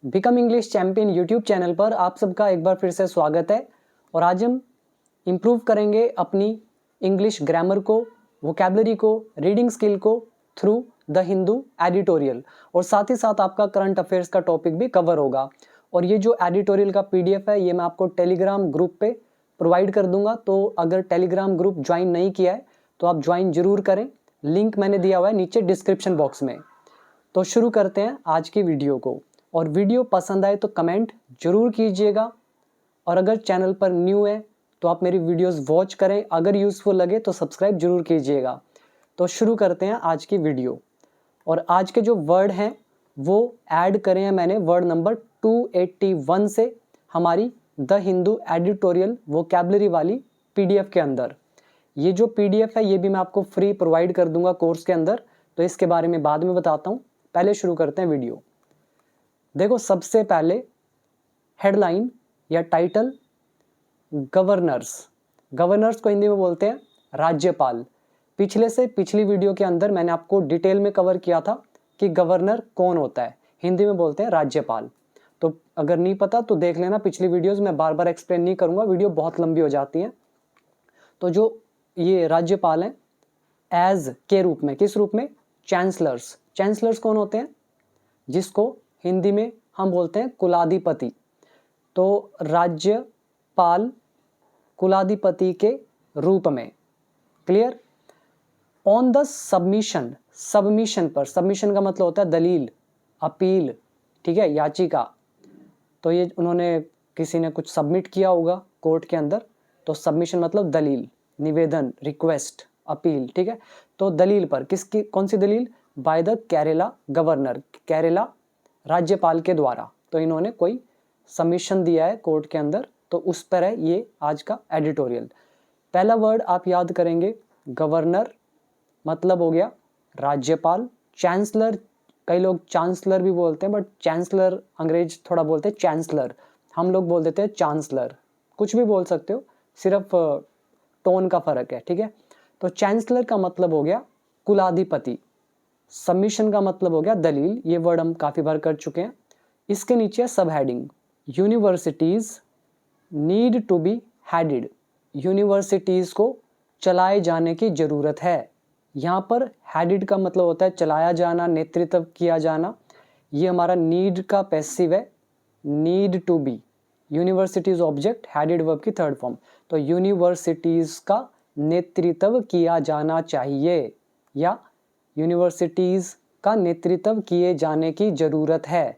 Become English champion YouTube channel पर आप सबका एक बार फिर से स्वागत है। और आज हम इम्प्रूव करेंगे अपनी इंग्लिश ग्रामर को, वोकैबलरी को, रीडिंग स्किल को थ्रू द हिंदू एडिटोरियल। और साथ ही साथ आपका करंट अफेयर्स का टॉपिक भी कवर होगा। और ये जो एडिटोरियल का पीडीएफ है ये मैं आपको टेलीग्राम ग्रुप पे प्रोवाइड कर दूंगा। तो अगर टेलीग्राम ग्रुप ज्वाइन नहीं किया है तो आप ज्वाइन जरूर करें, लिंक मैंने दिया हुआ है नीचे डिस्क्रिप्शन बॉक्स में। तो शुरू करते हैं आज की वीडियो को। और वीडियो पसंद आए तो कमेंट जरूर कीजिएगा। और अगर चैनल पर न्यू है तो आप मेरी वीडियोस वॉच करें, अगर यूजफुल लगे तो सब्सक्राइब जरूर कीजिएगा। तो शुरू करते हैं आज की वीडियो। और आज के जो वर्ड हैं वो ऐड करे हैं मैंने वर्ड नंबर 281 से हमारी द हिंदू एडिटोरियल वोकैबलरी वाली पीडीएफ के अंदर। ये जो पीडीएफ है ये भी मैं आपको फ्री प्रोवाइड कर दूंगा कोर्स के अंदर, तो इसके बारे में बाद में बताता हूँ। पहले शुरू करते हैं वीडियो। देखो, सबसे पहले हेडलाइन या टाइटल, गवर्नर्स। गवर्नर्स को हिंदी में बोलते हैं राज्यपाल। पिछली वीडियो के अंदर मैंने आपको डिटेल में कवर किया था कि गवर्नर कौन होता है, हिंदी में बोलते हैं राज्यपाल। तो अगर नहीं पता तो देख लेना पिछली वीडियोस, मैं बार बार एक्सप्लेन नहीं करूंगा, वीडियो बहुत लंबी हो जाती है। तो जो ये राज्यपाल हैं एज के रूप में, किस रूप में? चांसलर्स। चांसलर्स कौन होते हैं? जिसको हिंदी में हम बोलते हैं कुलाधिपति। तो राज्यपाल कुलाधिपति के रूप में। Clear? On the submission, submission पर, सबमिशन का मतलब होता है दलील, अपील, ठीक है, याचिका। तो ये उन्होंने, किसी ने कुछ सबमिट किया होगा कोर्ट के अंदर, तो सबमिशन मतलब दलील, निवेदन, रिक्वेस्ट, अपील, ठीक है। तो दलील पर, किसकी, कौन सी दलील? By the Kerala governor, Kerala राज्यपाल के द्वारा। तो इन्होंने कोई सबमिशन दिया है कोर्ट के अंदर, तो उस पर है ये आज का एडिटोरियल। पहला वर्ड आप याद करेंगे गवर्नर, मतलब हो गया राज्यपाल। चांसलर, कई लोग चांसलर भी बोलते हैं, बट चांसलर अंग्रेज थोड़ा बोलते हैं चांसलर, हम लोग बोल देते हैं चांसलर। कुछ भी बोल सकते हो, सिर्फ टोन का फर्क है, ठीक है। तो चांसलर का मतलब हो गया कुलाधिपति, सबमिशन का मतलब हो गया दलील। ये वर्ड हम काफी बार कर चुके हैं। इसके नीचे sub heading, universities need to be headed. Universities को चलाए जाने की जरूरत है। यहाँ पर हेडेड का मतलब होता है चलाया जाना, नेतृत्व किया जाना। ये हमारा नीड का पैसिव है, need to be. Universities object, headed verb की थर्ड फॉर्म। तो यूनिवर्सिटीज का नेतृत्व किया जाना चाहिए, या यूनिवर्सिटीज का नेतृत्व किए जाने की जरूरत है।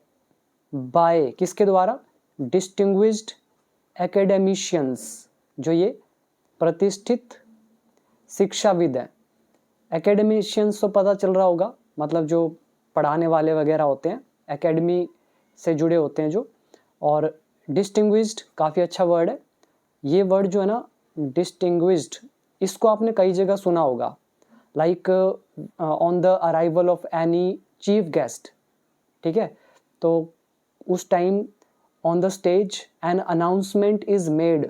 बाय, किसके द्वारा? डिस्टिंग्विश्ड एकेडमिशियंस, जो ये प्रतिष्ठित शिक्षाविद हैं। एकेडमिशियंस तो पता चल रहा होगा, मतलब जो पढ़ाने वाले वगैरह होते हैं, एकेडमी से जुड़े होते हैं जो। और डिस्टिंग्विश्ड काफ़ी अच्छा वर्ड है। ये वर्ड जो है ना, डिस्टिंग्विश्ड, इसको आपने कई जगह सुना होगा, like on the arrival of any chief guest, ठीक है। तो उस time on the stage an announcement is made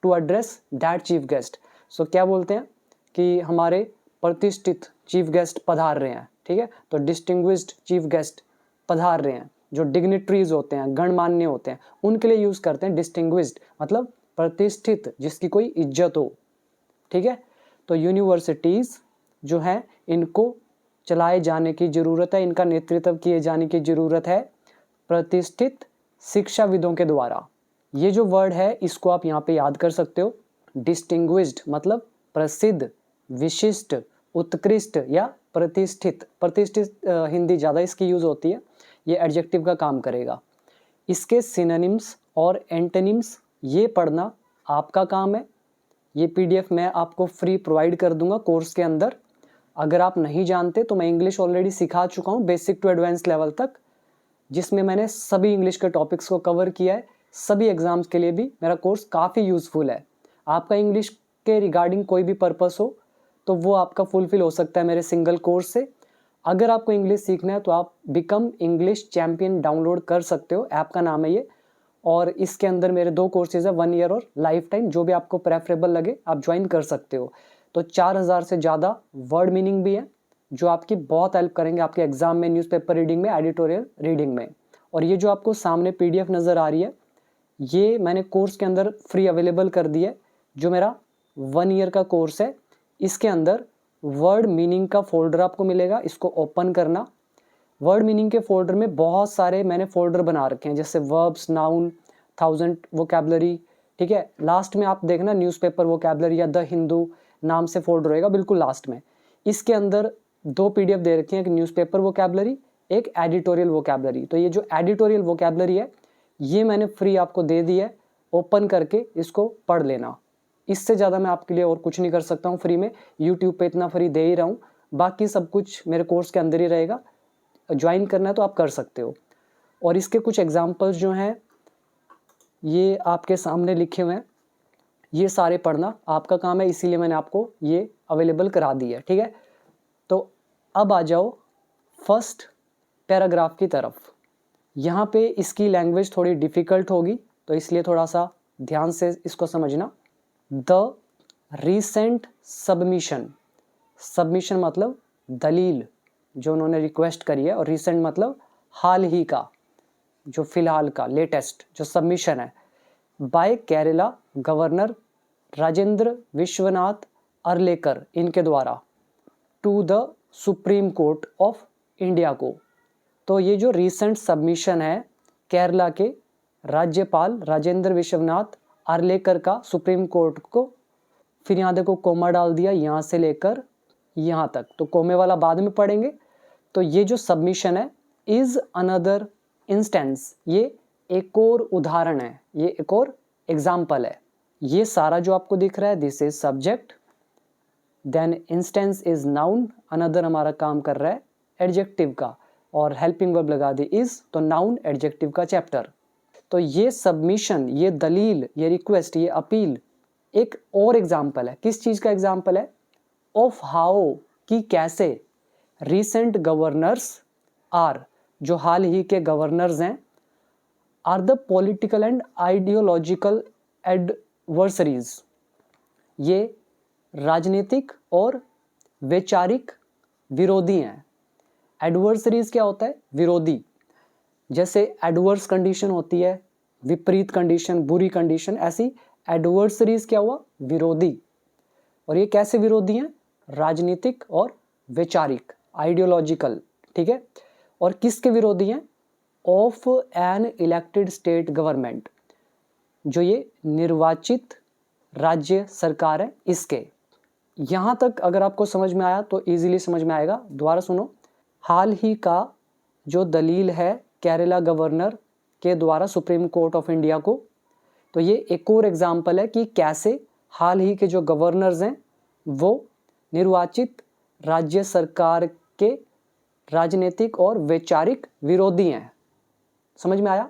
to address that chief guest. So क्या बोलते हैं कि हमारे प्रतिष्ठित चीफ गेस्ट पधार रहे हैं, ठीक है। तो डिस्टिंग्विश्ड चीफ गेस्ट पधार रहे हैं, जो डिग्निटरीज होते हैं, गणमान्य होते हैं, उनके लिए यूज करते हैं डिस्टिंग्विश्ड, मतलब प्रतिष्ठित, जिसकी कोई इज्जत हो, ठीक है। तो यूनिवर्सिटीज जो है इनको चलाए जाने की जरूरत है, इनका नेतृत्व किए जाने की जरूरत है प्रतिष्ठित शिक्षाविदों के द्वारा। ये जो वर्ड है इसको आप यहाँ पे याद कर सकते हो। डिस्टिंग्विश्ड मतलब प्रसिद्ध, विशिष्ट, उत्कृष्ट या प्रतिष्ठित। प्रतिष्ठित हिंदी ज़्यादा इसकी यूज होती है, ये एडजेक्टिव का काम करेगा। इसके सिनोनिम्स और एंटोनिम्स ये पढ़ना आपका काम है। ये पीडीएफ मैं आपको फ्री प्रोवाइड कर दूंगा कोर्स के अंदर। अगर आप नहीं जानते तो मैं इंग्लिश ऑलरेडी सिखा चुका हूँ बेसिक टू एडवांस लेवल तक, जिसमें मैंने सभी इंग्लिश के टॉपिक्स को कवर किया है। सभी एग्जाम्स के लिए भी मेरा कोर्स काफ़ी यूज़फुल है। आपका इंग्लिश के रिगार्डिंग कोई भी पर्पस हो तो वो आपका फुलफिल हो सकता है मेरे सिंगल कोर्स से। अगर आपको इंग्लिश सीखना है तो आप बिकम इंग्लिश चैम्पियन डाउनलोड कर सकते हो, ऐप का नाम है ये। और इसके अंदर मेरे 2 कोर्सेज है, 1 ईयर और लाइफ टाइम, जो भी आपको प्रेफरेबल लगे आप ज्वाइन कर सकते हो। तो 4000 से ज़्यादा वर्ड मीनिंग भी है जो आपकी बहुत हेल्प करेंगे आपके एग्जाम में, न्यूज़पेपर रीडिंग में, एडिटोरियल रीडिंग में। और ये जो आपको सामने PDF नज़र आ रही है, ये मैंने कोर्स के अंदर फ्री अवेलेबल कर दी है, जो मेरा 1 ईयर का कोर्स है। इसके अंदर वर्ड मीनिंग का फोल्डर आपको मिलेगा, इसको ओपन करना। वर्ड मीनिंग के फोल्डर में बहुत सारे मैंने फोल्डर बना रखे हैं, जैसे वर्ब्स, नाउन, 1000 वोकैबलरी, ठीक है। लास्ट में आप देखना न्यूज़पेपर वोकैबलरी या द हिंदू नाम से फोल्डर रहेगा बिल्कुल लास्ट में। इसके अंदर 2 PDF दे रखे हैं, एक न्यूज़पेपर वोकैबलरी, एक एडिटोरियल वोकैबलरी। तो ये जो एडिटोरियल वोकैबलरी है ये मैंने फ्री आपको दे दी है, ओपन करके इसको पढ़ लेना। इससे ज़्यादा मैं आपके लिए और कुछ नहीं कर सकता हूँ फ्री में, यूट्यूब पे इतना फ्री दे ही रहा हूँ। बाकी सब कुछ मेरे कोर्स के अंदर ही रहेगा, ज्वाइन करना है तो आप कर सकते हो। और इसके कुछ एग्जाम्पल्स जो हैं ये आपके सामने लिखे हुए हैं, ये सारे पढ़ना आपका काम है, इसीलिए मैंने आपको ये अवेलेबल करा दी है, ठीक है। तो अब आ जाओ फर्स्ट पैराग्राफ की तरफ। यहाँ पे इसकी लैंग्वेज थोड़ी डिफ़िकल्ट होगी, तो इसलिए थोड़ा सा ध्यान से इसको समझना। द रीसेंट सबमिशन, सबमिशन मतलब दलील जो उन्होंने रिक्वेस्ट करी है, और रीसेंट मतलब हाल ही का, जो फिलहाल का, लेटेस्ट जो सबमिशन है, बाय केरला गवर्नर राजेंद्र विश्वनाथ अर्लेकर, इनके द्वारा, to the supreme court of India को। तो ये जो रीसेंट सबमिशन है केरला के राज्यपाल राजेंद्र विश्वनाथ अर्लेकर का सुप्रीम कोर्ट को, फिर यहाँ देखो कोमा डाल दिया, यहाँ से लेकर यहाँ तक, तो कोमे वाला बाद में पढ़ेंगे। तो ये जो सबमिशन है इज अनदर इंस्टेंस, ये एक और उदाहरण है, ये एक और एग्जाम्पल है। ये सारा जो आपको दिख रहा है this is subject, then instance is noun, another हमारा काम कर रहा है एडजेक्टिव का, और हेल्पिंग वर्ब लगा दी इज, तो नाउन एडजेक्टिव का चैप्टर। तो ये सबमिशन, ये दलील, ये रिक्वेस्ट, ये अपील एक और एग्जाम्पल है। किस चीज़ का एग्जाम्पल है? ऑफ हाउ, कि कैसे, रिसेंट गवर्नर्स आर, जो हाल ही के गवर्नर्स हैं, are the political and ideological adversaries, ये राजनीतिक और वैचारिक विरोधी हैं। एडवर्सरीज क्या होता है? विरोधी। जैसे एडवर्स कंडीशन होती है, विपरीत कंडीशन, बुरी कंडीशन, ऐसी एडवर्सरीज क्या हुआ? विरोधी। और ये कैसे विरोधी हैं? राजनीतिक और वैचारिक, आइडियोलॉजिकल, ठीक है। और किसके विरोधी हैं? Of an elected state government, जो ये निर्वाचित राज्य सरकार है इसके। यहाँ तक अगर आपको समझ में आया तो इजीली समझ में आएगा। दोबारा सुनो, हाल ही का जो दलील है केरला गवर्नर के द्वारा सुप्रीम कोर्ट ऑफ इंडिया को, तो ये एक और एग्जाम्पल है कि कैसे हाल ही के जो गवर्नर्स हैं वो निर्वाचित राज्य सरकार के राजनीतिक और वैचारिक विरोधी हैं। समझ में आया?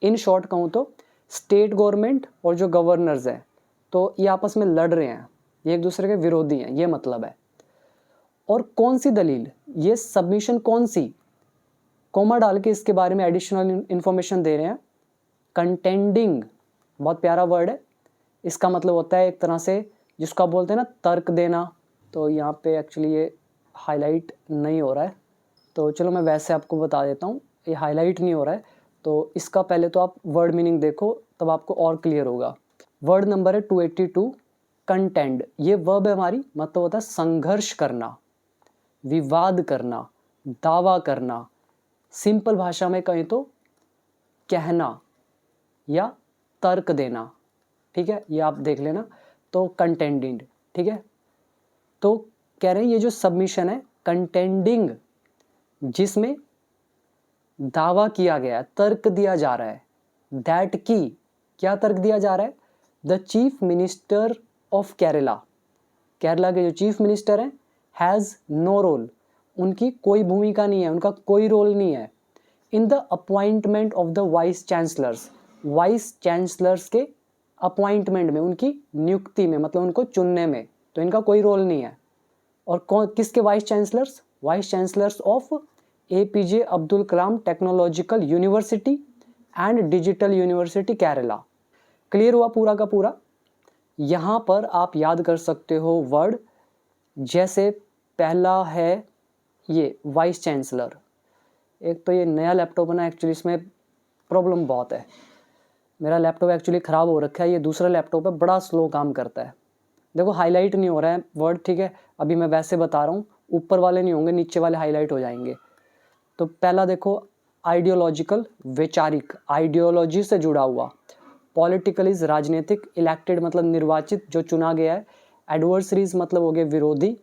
इन शॉर्ट कहूँ तो स्टेट गवर्नमेंट और जो गवर्नर्स हैं तो ये आपस में लड़ रहे हैं, ये एक दूसरे के विरोधी हैं, ये मतलब है। और कौन सी दलील, ये सबमिशन कौन सी, कोमा डाल के इसके बारे में एडिशनल इंफॉर्मेशन दे रहे हैं। कंटेंडिंग, बहुत प्यारा वर्ड है, इसका मतलब होता है एक तरह से जिसको आप बोलते हैं ना तर्क देना। तो यहाँ पे एक्चुअली ये हाईलाइट नहीं हो रहा है, तो चलो मैं वैसे आपको बता देता हूँ, ये हाईलाइट नहीं हो रहा है, तो इसका पहले तो आप वर्ड मीनिंग देखो तब आपको और क्लियर होगा। वर्ड नंबर है 282, कंटेंड। ये वर्ब है हमारी, मतलब होता है संघर्ष करना, विवाद करना, दावा करना। सिंपल भाषा में कहें तो कहना या तर्क देना, ठीक है, ये आप देख लेना। तो कंटेंडिंग, ठीक है। तो कह रहे हैं ये जो सबमिशन है कंटेंडिंग, जिसमें दावा किया गया है, तर्क दिया जा रहा है, दैट की, क्या तर्क दिया जा रहा है? The chief minister of Kerala, Kerala के जो चीफ मिनिस्टर हैं, हैज़ नो रोल, उनकी कोई भूमिका नहीं है, उनका कोई रोल नहीं है, in the appointment of the vice chancellors, vice chancellors के अपॉइंटमेंट में, उनकी नियुक्ति में, मतलब उनको चुनने में, तो इनका कोई रोल नहीं है। और कौन, किसके vice chancellors? Vice chancellors of APJ Abdul Kalam technological university and digital university Kerala. Clear हुआ पूरा का पूरा? यहाँ पर आप याद कर सकते हो वर्ड, जैसे पहला है ये वाइस चांसलर। एक तो ये नया लैपटॉप बना, एक्चुअली इसमें प्रॉब्लम बहुत है। मेरा लैपटॉप एक्चुअली ख़राब हो रखा है, ये दूसरा लैपटॉप है, बड़ा स्लो काम करता है। देखो हाईलाइट नहीं हो रहा है वर्ड, ठीक है, अभी मैं वैसे बता रहा हूँ, ऊपर वाले नहीं होंगे, नीचे वाले हाईलाइट हो जाएंगे। तो पहला देखो आइडियोलॉजिकल, वैचारिक, आइडियोलॉजी से जुड़ा हुआ। पॉलिटिकल इज राजनीतिक, इलेक्टेड मतलब निर्वाचित, जो चुना गया है। एडवर्सरीज मतलब हो गए विरोधी।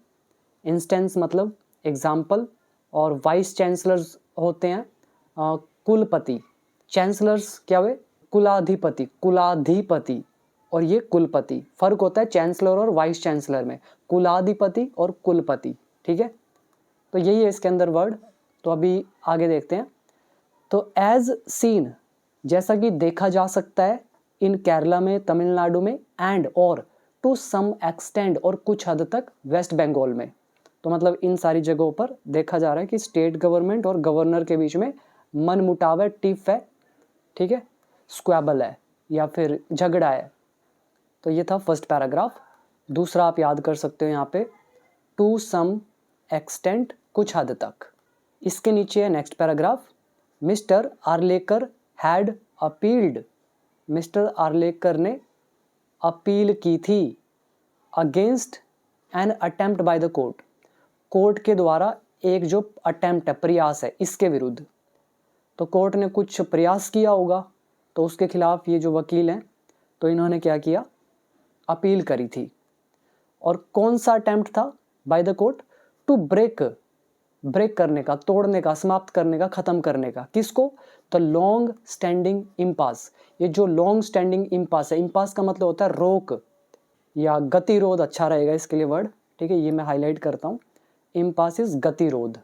इंस्टेंस मतलब एग्जाम्पल। और वाइस चांसलर्स होते हैं कुलपति। चांसलर्स क्या हुए? कुलाधिपति, कुलाधिपति, और ये कुलपति। फर्क होता है चांसलर और वाइस चांसलर में, कुलाधिपति और कुलपति, ठीक है। तो यही है इसके अंदर वर्ड। तो अभी आगे देखते हैं। तो एज सीन, जैसा कि देखा जा सकता है, इन केरला में, तमिलनाडु में, एंड और टू सम एक्सटेंड, और कुछ हद तक वेस्ट बंगाल में। तो मतलब इन सारी जगहों पर देखा जा रहा है कि स्टेट गवर्नमेंट और गवर्नर के बीच में मनमुटाव है, टिफ है, ठीक है, स्क्वैबल है या फिर झगड़ा है। तो ये था फर्स्ट पैराग्राफ। दूसरा आप याद कर सकते हो यहाँ पे, टू सम एक्सटेंट, कुछ हद तक। इसके नीचे है next paragraph, mister Arlekar had appealed, mister Arlekar ने अपील की थी against an attempt bye the court, court के द्वारा एक जो अटेम्प्ट है, प्रयास है, इसके विरुद्ध। तो कोर्ट ने कुछ प्रयास किया होगा, तो उसके खिलाफ ये जो वकील हैं, तो इन्होंने क्या किया, अपील करी थी। और कौन सा अटेम्प्ट था by the court? To break, break करने का, तोड़ने का, समाप्त करने का, खत्म करने का। किसको? The long standing impasse. ये जो लॉन्ग स्टैंडिंग इम्पास है, इम्पास का मतलब होता है रोक या गतिरोध, अच्छा रहेगा इसके लिए वर्ड, ठीक है, ये मैं हाईलाइट करता हूँ। इम्पास इज गतिरोध,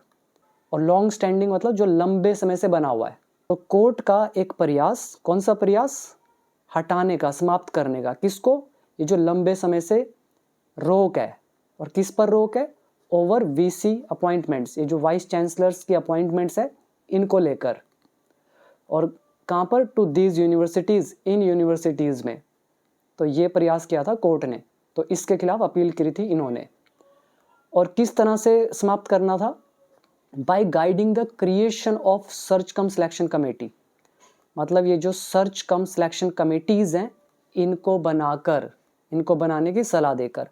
और लॉन्ग स्टैंडिंग मतलब जो लंबे समय से बना हुआ है। तो कोर्ट का एक प्रयास, कौन सा प्रयास? हटाने का, समाप्त करने का। किसको? ये जो लंबे समय से रोक है। और किस पर रोक है? ओवर वीसी अपॉइंटमेंट्स, ये जो वाइस चांसलर्स की अपॉइंटमेंट्स है, इनको लेकर। और कहाँ पर? टू दीज यूनिवर्सिटीज़, इन यूनिवर्सिटीज़ में। तो ये प्रयास किया था कोर्ट ने, तो इसके खिलाफ अपील करी थी इन्होंने। और किस तरह से समाप्त करना था? By guiding the creation of search cum selection committee, मतलब ये जो सर्च कम सिलेक्शन कमेटीज़ हैं, इनको बनाकर, इनको बनाने की सलाह देकर।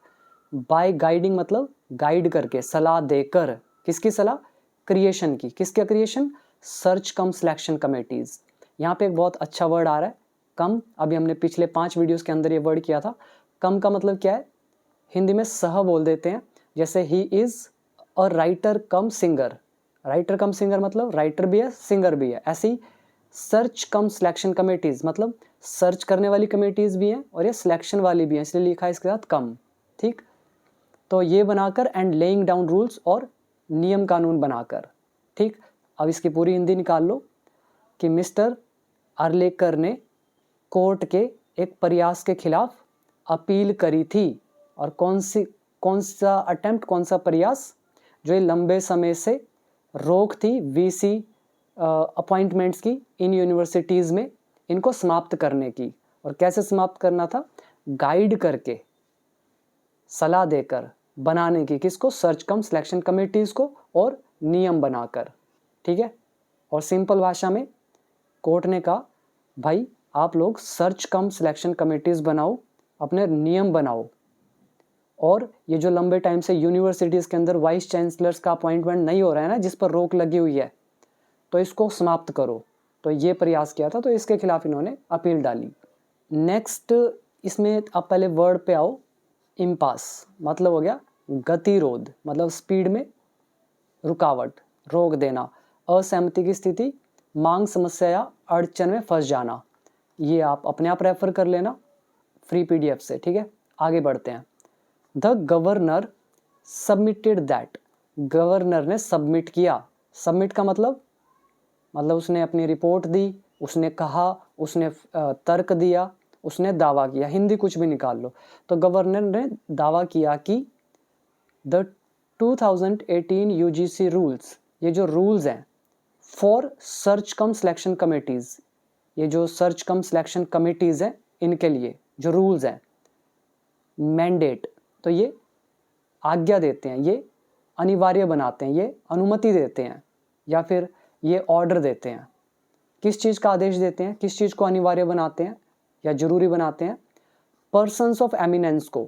बाय गाइडिंग मतलब गाइड करके, सलाह देकर। किसकी सलाह? क्रिएशन की। किसका creation? Search cum selection committees. यहाँ पे एक बहुत अच्छा वर्ड आ रहा है, कम। अभी हमने पिछले 5 वीडियोस के अंदर ये वर्ड किया था। कम का मतलब क्या है? हिंदी में सह बोल देते हैं, जैसे he is a writer come singer. Writer come singer मतलब राइटर भी है, सिंगर भी है। ऐसे ही सर्च कम सिलेक्शन कमेटीज़ मतलब सर्च करने वाली कमेटीज़ भी हैं और ये सिलेक्शन वाली भी हैं, इसलिए लिखा है इसके साथ कम, ठीक। तो ये बनाकर, एंड लेइंग डाउन रूल्स, और नियम कानून बनाकर, ठीक। अब इसकी पूरी हिंदी निकाल लो कि मिस्टर आर्लेकर ने कोर्ट के एक प्रयास के खिलाफ अपील करी थी। और कौन सा अटेम्प्ट, कौन सा प्रयास? जो ये लंबे समय से रोक थी वीसी अपॉइंटमेंट्स की इन यूनिवर्सिटीज़ में, इनको समाप्त करने की। और कैसे समाप्त करना था? गाइड करके, सलाह देकर, बनाने की। किसको? सर्च कम सिलेक्शन कमेटीज़ को, और नियम बनाकर, ठीक है। और सिंपल भाषा में कोर्ट ने कहा, भाई आप लोग सर्च कम सिलेक्शन कमेटीज़ बनाओ, अपने नियम बनाओ, और ये जो लंबे टाइम से यूनिवर्सिटीज़ के अंदर वाइस चांसलर्स का अपॉइंटमेंट नहीं हो रहा है ना, जिस पर रोक लगी हुई है, तो इसको समाप्त करो। तो ये प्रयास किया था, तो इसके खिलाफ इन्होंने अपील डाली। नेक्स्ट, इसमें आप पहले वर्ड पे आओ। इम्पास मतलब हो गया गतिरोध, मतलब स्पीड में रुकावट, रोक देना। असहमति की स्थिति, मांग समस्या या अड़चन में फंस जाना। ये आप अपने आप रेफर कर लेना फ्री पीडीएफ से, ठीक है। आगे बढ़ते हैं। The governor submitted that, governor ने सबमिट किया। सबमिट का मतलब उसने अपनी रिपोर्ट दी, उसने कहा, उसने तर्क दिया, उसने दावा किया। हिंदी कुछ भी निकाल लो। तो गवर्नर ने दावा किया कि द 2018 यूजीसी रूल्स, ये जो रूल्स हैं for search cum selection committees, ये जो सर्च कम सिलेक्शन कमेटीज़ हैं, इनके लिए जो रूल्स हैं, मैंडेट, तो ये आज्ञा देते हैं, ये अनिवार्य बनाते हैं, ये अनुमति देते हैं, या फिर ये ऑर्डर देते हैं किस चीज़ का आदेश देते हैं, किस चीज़ को अनिवार्य बनाते हैं या जरूरी बनाते हैं? पर्सन्स ऑफ एमिनेंस को।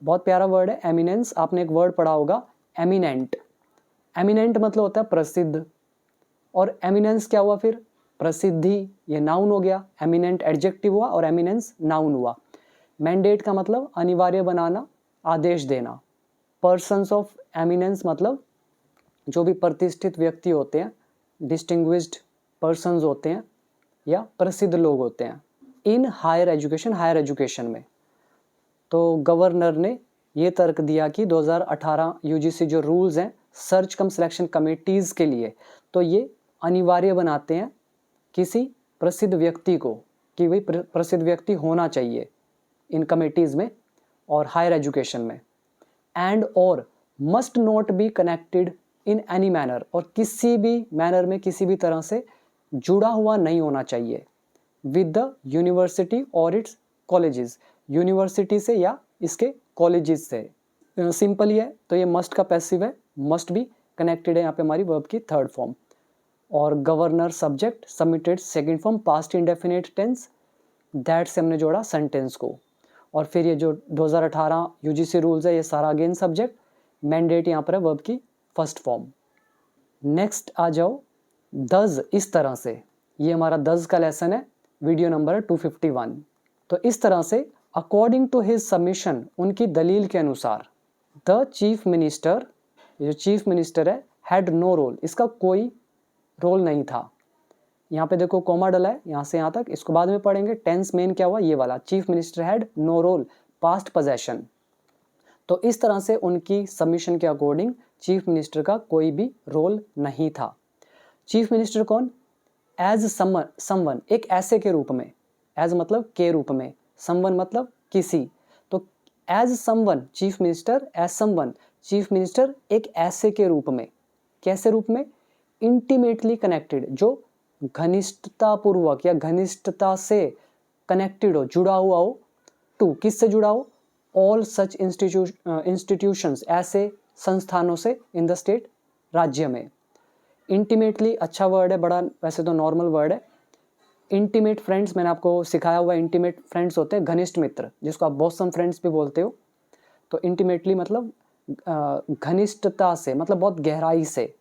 बहुत प्यारा वर्ड है एमिनेंस, आपने एक वर्ड पढ़ा होगा एमिनेंट। एमिनेंट मतलब होता है प्रसिद्ध, और एमिनेंस क्या हुआ फिर? प्रसिद्धि, ये नाउन हो गया। एमिनेंट एडजेक्टिव हुआ और एमिनेंस नाउन हुआ। मैंडेट का मतलब अनिवार्य बनाना, आदेश देना। पर्सन्स ऑफ एमिनेंस मतलब जो भी प्रतिष्ठित व्यक्ति होते हैं, डिस्टिंग्विश्ड पर्सन्स होते हैं या प्रसिद्ध लोग होते हैं in higher education, higher education में। तो गवर्नर ने ये तर्क दिया कि 2018 यूजीसी जो रूल्स हैं सर्च कम सिलेक्शन कमेटीज़ के लिए, तो ये अनिवार्य बनाते हैं किसी प्रसिद्ध व्यक्ति को कि वही प्रसिद्ध व्यक्ति होना चाहिए इन कमेटीज़ में और हायर एजुकेशन में। एंड और must not be connected in any manner, और किसी भी मैनर में, किसी भी तरह से जुड़ा हुआ नहीं होना चाहिए विद द यूनिवर्सिटी और इट्स कॉलेजेस, यूनिवर्सिटी से या इसके कॉलेजेस से। सिंपल ही है, तो ये मस्ट का पैसिव है, मस्ट बी कनेक्टेड है यहाँ पे हमारी वर्ब की थर्ड फॉर्म। और governor subject submitted second form past indefinite tense, that से हमने जोड़ा सेंटेंस को। और फिर ये जो 2018 यूजीसी रूल्स है ये सारा अगेन सब्जेक्ट, मैंडेट यहाँ पर है वर्ब की फर्स्ट फॉर्म। नेक्स्ट आ जाओ दस, इस तरह से, ये हमारा दस का लेसन है, वीडियो नंबर है 251। तो इस तरह से अकॉर्डिंग टू हिज सबमिशन, उनकी दलील के अनुसार, द चीफ मिनिस्टर, ये जो चीफ मिनिस्टर है, हैड नो रोल, इसका कोई रोल नहीं था। यहाँ पे देखो कॉमा डला है यहाँ से यहाँ तक, इसको बाद में पढ़ेंगे। टेंस मेन क्या हुआ, ये वाला, chief minister had no role, past possession. तो इस तरह से उनकी सबमिशन के अकॉर्डिंग चीफ मिनिस्टर का कोई भी रोल नहीं था। चीफ मिनिस्टर कौन? एज समवन, एक ऐसे के रूप में, एज मतलब के रूप में, समवन मतलब किसी, तो as someone chief minister, as someone chief minister एक ऐसे के रूप में, कैसे रूप में? इंटीमेटली कनेक्टेड, जो घनिष्ठता पूर्वक या घनिष्ठता से कनेक्टेड हो, जुड़ा हुआ हो, टू, किससे जुड़ा हो? ऑल सच इंस्टीट्यूशंस, ऐसे संस्थानों से, इन द स्टेट, राज्य में। इंटीमेटली अच्छा वर्ड है, बड़ा वैसे तो नॉर्मल वर्ड है। इंटीमेट फ्रेंड्स मैंने आपको सिखाया हुआ, इंटीमेट फ्रेंड्स होते हैं घनिष्ठ मित्र, जिसको आप बॉसम फ्रेंड्स भी बोलते हो। तो इंटीमेटली मतलब घनिष्ठता से, मतलब बहुत गहराई से।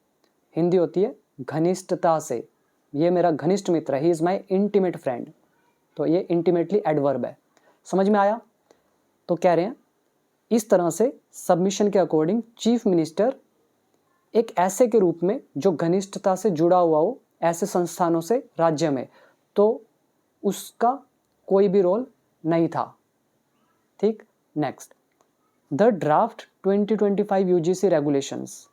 हिंदी होती है घनिष्ठता से, ये मेरा घनिष्ठ मित्र है, he is my intimate friend. तो ये इंटीमेटली एडवर्ब है, समझ में आया? तो कह रहे हैं इस तरह से सबमिशन के अकॉर्डिंग चीफ मिनिस्टर एक ऐसे के रूप में जो घनिष्ठता से जुड़ा हुआ हो ऐसे संस्थानों से राज्य में, तो उसका कोई भी रोल नहीं था। ठीक, next, the draft 2025 UGC regulations.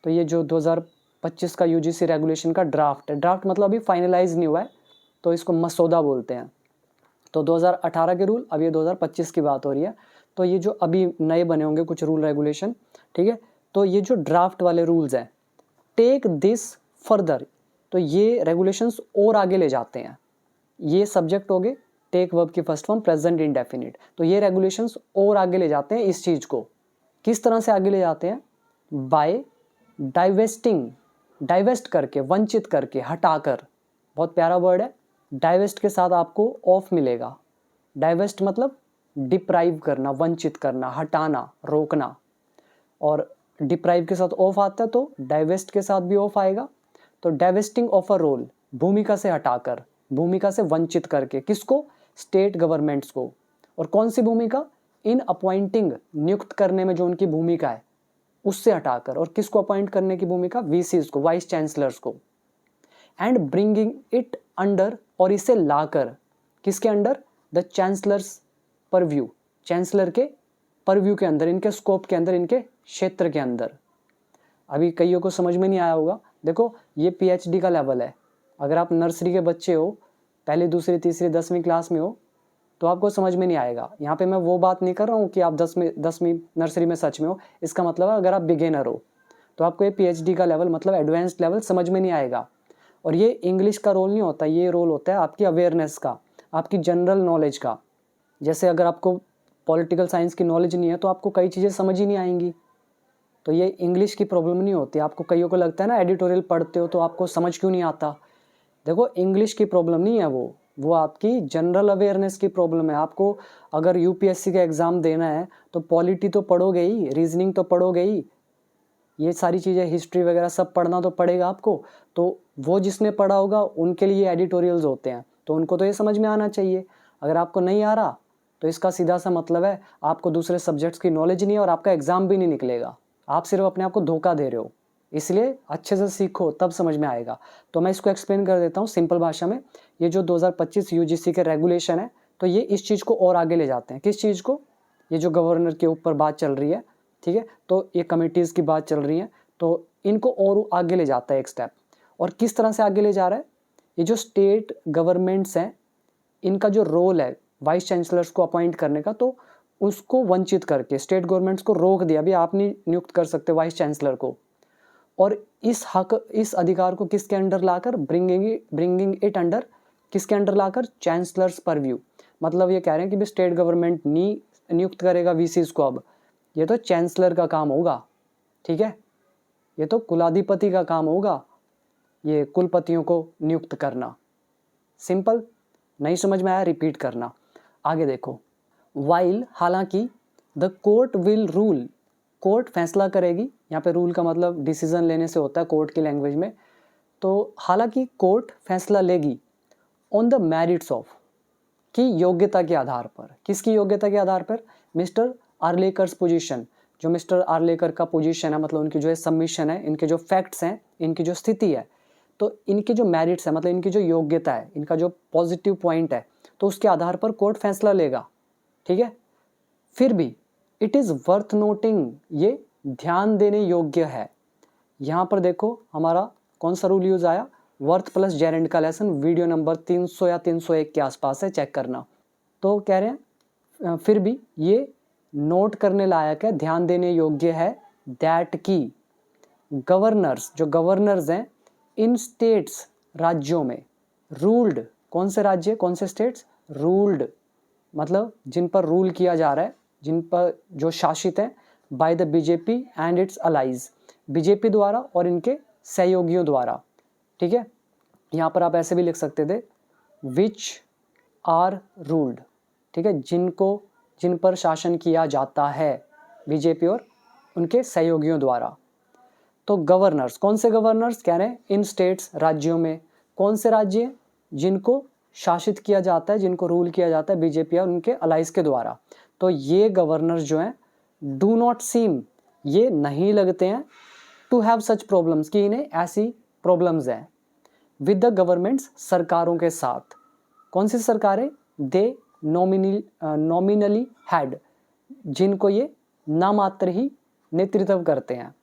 तो ये जो 2025 का यूजीसी रेगुलेशन का ड्राफ्ट है, ड्राफ्ट मतलब अभी फाइनलाइज नहीं हुआ है, तो इसको मसौदा बोलते हैं। तो 2018 के रूल, अब ये 2025 की बात हो रही है। तो ये जो अभी नए बने होंगे कुछ रूल रेगुलेशन, ठीक है, तो ये जो ड्राफ्ट वाले रूल्स हैं, टेक दिस फर्दर, तो ये रेगुलेशंस और आगे ले जाते हैं। ये सब्जेक्ट हो गए, टेक वर्ब की फर्स्ट फॉर्म प्रेजेंट इंडेफिनिट, तो ये रेगुलेशंस और आगे ले जाते हैं इस चीज़ को। किस तरह से आगे ले जाते हैं? बाय डाइवेस्टिंग, डाइवेस्ट करके, वंचित करके, हटाकर। बहुत प्यारा वर्ड है, डाइवेस्ट के साथ आपको ऑफ मिलेगा। डाइवेस्ट मतलब डिप्राइव करना, वंचित करना, हटाना, रोकना, और डिप्राइव के साथ ऑफ आता है तो डाइवेस्ट के साथ भी ऑफ आएगा। तो डाइवेस्टिंग ऑफ अ रोल, भूमिका से हटाकर, भूमिका से वंचित करके, किसको? स्टेट गवर्नमेंट्स को। और कौन सी भूमिका? इन अपॉइंटिंग, नियुक्त करने में जो उनकी भूमिका है उससे हटाकर, और किसको अपॉइंट करने की भूमिका? वीसीज को, वाइस चांसलर्स को। एंड ब्रिंगिंग इट अंडर, और इसे लाकर, किसके under? The chancellors purview, chancellor के परव्यू के अंदर, इनके स्कोप के अंदर, इनके क्षेत्र के अंदर। अभी कईयों को समझ में नहीं आया होगा, देखो ये पीएचडी का लेवल है। अगर आप नर्सरी के बच्चे हो, पहली दूसरी तीसरी 10वीं क्लास में हो, तो आपको समझ में नहीं आएगा। यहाँ पे मैं वो बात नहीं कर रहा हूँ कि आप 10वीं नर्सरी में सच में हो, इसका मतलब है अगर आप बिगिनर हो तो आपको ये पीएचडी का लेवल, मतलब एडवांस्ड लेवल समझ में नहीं आएगा। और ये इंग्लिश का रोल नहीं होता, ये रोल होता है आपकी अवेयरनेस का, आपकी जनरल नॉलेज का। जैसे अगर आपको पॉलिटिकल साइंस की नॉलेज नहीं है तो आपको कई चीज़ें समझ ही नहीं आएंगी। तो ये इंग्लिश की प्रॉब्लम नहीं होती। आपको कईयों को लगता है ना एडिटोरियल पढ़ते हो तो आपको समझ क्यों नहीं आता। देखो इंग्लिश की प्रॉब्लम नहीं है वो आपकी जनरल अवेयरनेस की प्रॉब्लम है। आपको अगर यूपीएससी का एग्ज़ाम देना है तो पॉलिटी तो पढ़ोगे ही, रीजनिंग तो पढ़ोगे ही, ये सारी चीज़ें हिस्ट्री वगैरह सब पढ़ना तो पड़ेगा आपको। तो वो जिसने पढ़ा होगा उनके लिए एडिटोरियल्स होते हैं, तो उनको तो ये समझ में आना चाहिए। अगर आपको नहीं आ रहा तो इसका सीधा सा मतलब है आपको दूसरे सब्जेक्ट्स की नॉलेज नहीं है और आपका एग्ज़ाम भी नहीं निकलेगा। आप सिर्फ अपने आप को धोखा दे रहे हो। इसलिए अच्छे से सीखो तब समझ में आएगा। तो मैं इसको एक्सप्लेन कर देता हूँ सिंपल भाषा में। ये जो 2025 यूजीसी के रेगुलेशन है, तो ये इस चीज़ को और आगे ले जाते हैं। किस चीज़ को? ये जो गवर्नर के ऊपर बात चल रही है, ठीक है, तो ये कमिटीज़ की बात चल रही है, तो इनको और आगे ले जाता है एक स्टेप। और किस तरह से आगे ले जा रहा है? ये जो स्टेट गवर्नमेंट्स हैं, इनका जो रोल है वाइस चांसलर्स को अपॉइंट करने का, तो उसको वंचित करके स्टेट गवर्नमेंट्स को रोक दिया, अभी आप नहीं नियुक्त कर सकते वाइस चांसलर को। और इस अधिकार को किसके अंडर लाकर, ब्रिंगिंग इट अंडर, किसके अंडर लाकर? Chancellor's purview. मतलब ये कह रहे हैं कि भी स्टेट गवर्नमेंट नहीं नियुक्त करेगा वीसीज को, अब ये तो चांसलर का काम होगा, ठीक है, ये तो कुलाधिपति का काम होगा, ये कुलपतियों को नियुक्त करना। सिंपल, नहीं समझ में आया रिपीट करना। आगे देखो, वाइल, हालांकि, the court will rule, court फैसला करेगी, यहाँ पे रूल का मतलब डिसीजन लेने से होता है कोर्ट की लैंग्वेज में। तो हालांकि कोर्ट फैसला लेगी ऑन द मेरिट्स ऑफ, की योग्यता के आधार पर। किसकी योग्यता के आधार पर? मिस्टर आर्लेकर्स पोजीशन, जो मिस्टर आर्लेकर का पोजीशन है, मतलब उनकी जो है सबमिशन है, इनके जो फैक्ट्स हैं, इनकी जो स्थिति है, तो इनके जो मेरिट्स है, मतलब इनकी जो योग्यता है, इनका जो पॉजिटिव पॉइंट है, तो उसके आधार पर कोर्ट फैसला लेगा, ठीक है। फिर भी इट इज़ वर्थ नोटिंग, ये ध्यान देने योग्य है। यहाँ पर देखो हमारा कौन सा रूल यूज आया? वर्थ प्लस जेरेंड का लेसन, वीडियो नंबर 300 या 301 के आसपास है, चेक करना। तो कह रहे हैं फिर भी ये नोट करने लायक है, ध्यान देने योग्य है, दैट की गवर्नर्स, जो गवर्नर्स हैं इन स्टेट्स, राज्यों में, रूल्ड, कौन से राज्य, कौन से स्टेट्स? रूल्ड, मतलब जिन पर रूल किया जा रहा है, जिन पर जो शासित है, by the BJP and its allies, BJP द्वारा और इनके सहयोगियों द्वारा, ठीक है। यहाँ पर आप ऐसे भी लिख सकते थे, विच आर रूल्ड, ठीक है, जिन पर शासन किया जाता है बीजेपी और उनके सहयोगियों द्वारा। तो गवर्नर्स, कौन से गवर्नर्स? कह रहे हैं इन स्टेट्स, राज्यों में। कौन से राज्य? जिनको शासित किया जाता है, जिनको रूल किया जाता है बीजेपी और उनके अलाइज के द्वारा। तो ये गवर्नर्स जो हैं, डू नॉट सीम, ये नहीं लगते हैं, टू हैव सच प्रॉब्लम्स, कि इन्हें ऐसी प्रॉब्लम्स हैं, विद द गवर्नमेंट्स, सरकारों के साथ। कौन सी सरकारें? दे नॉमिनली हैड, जिनको ये नामात्र ही नेतृत्व करते हैं।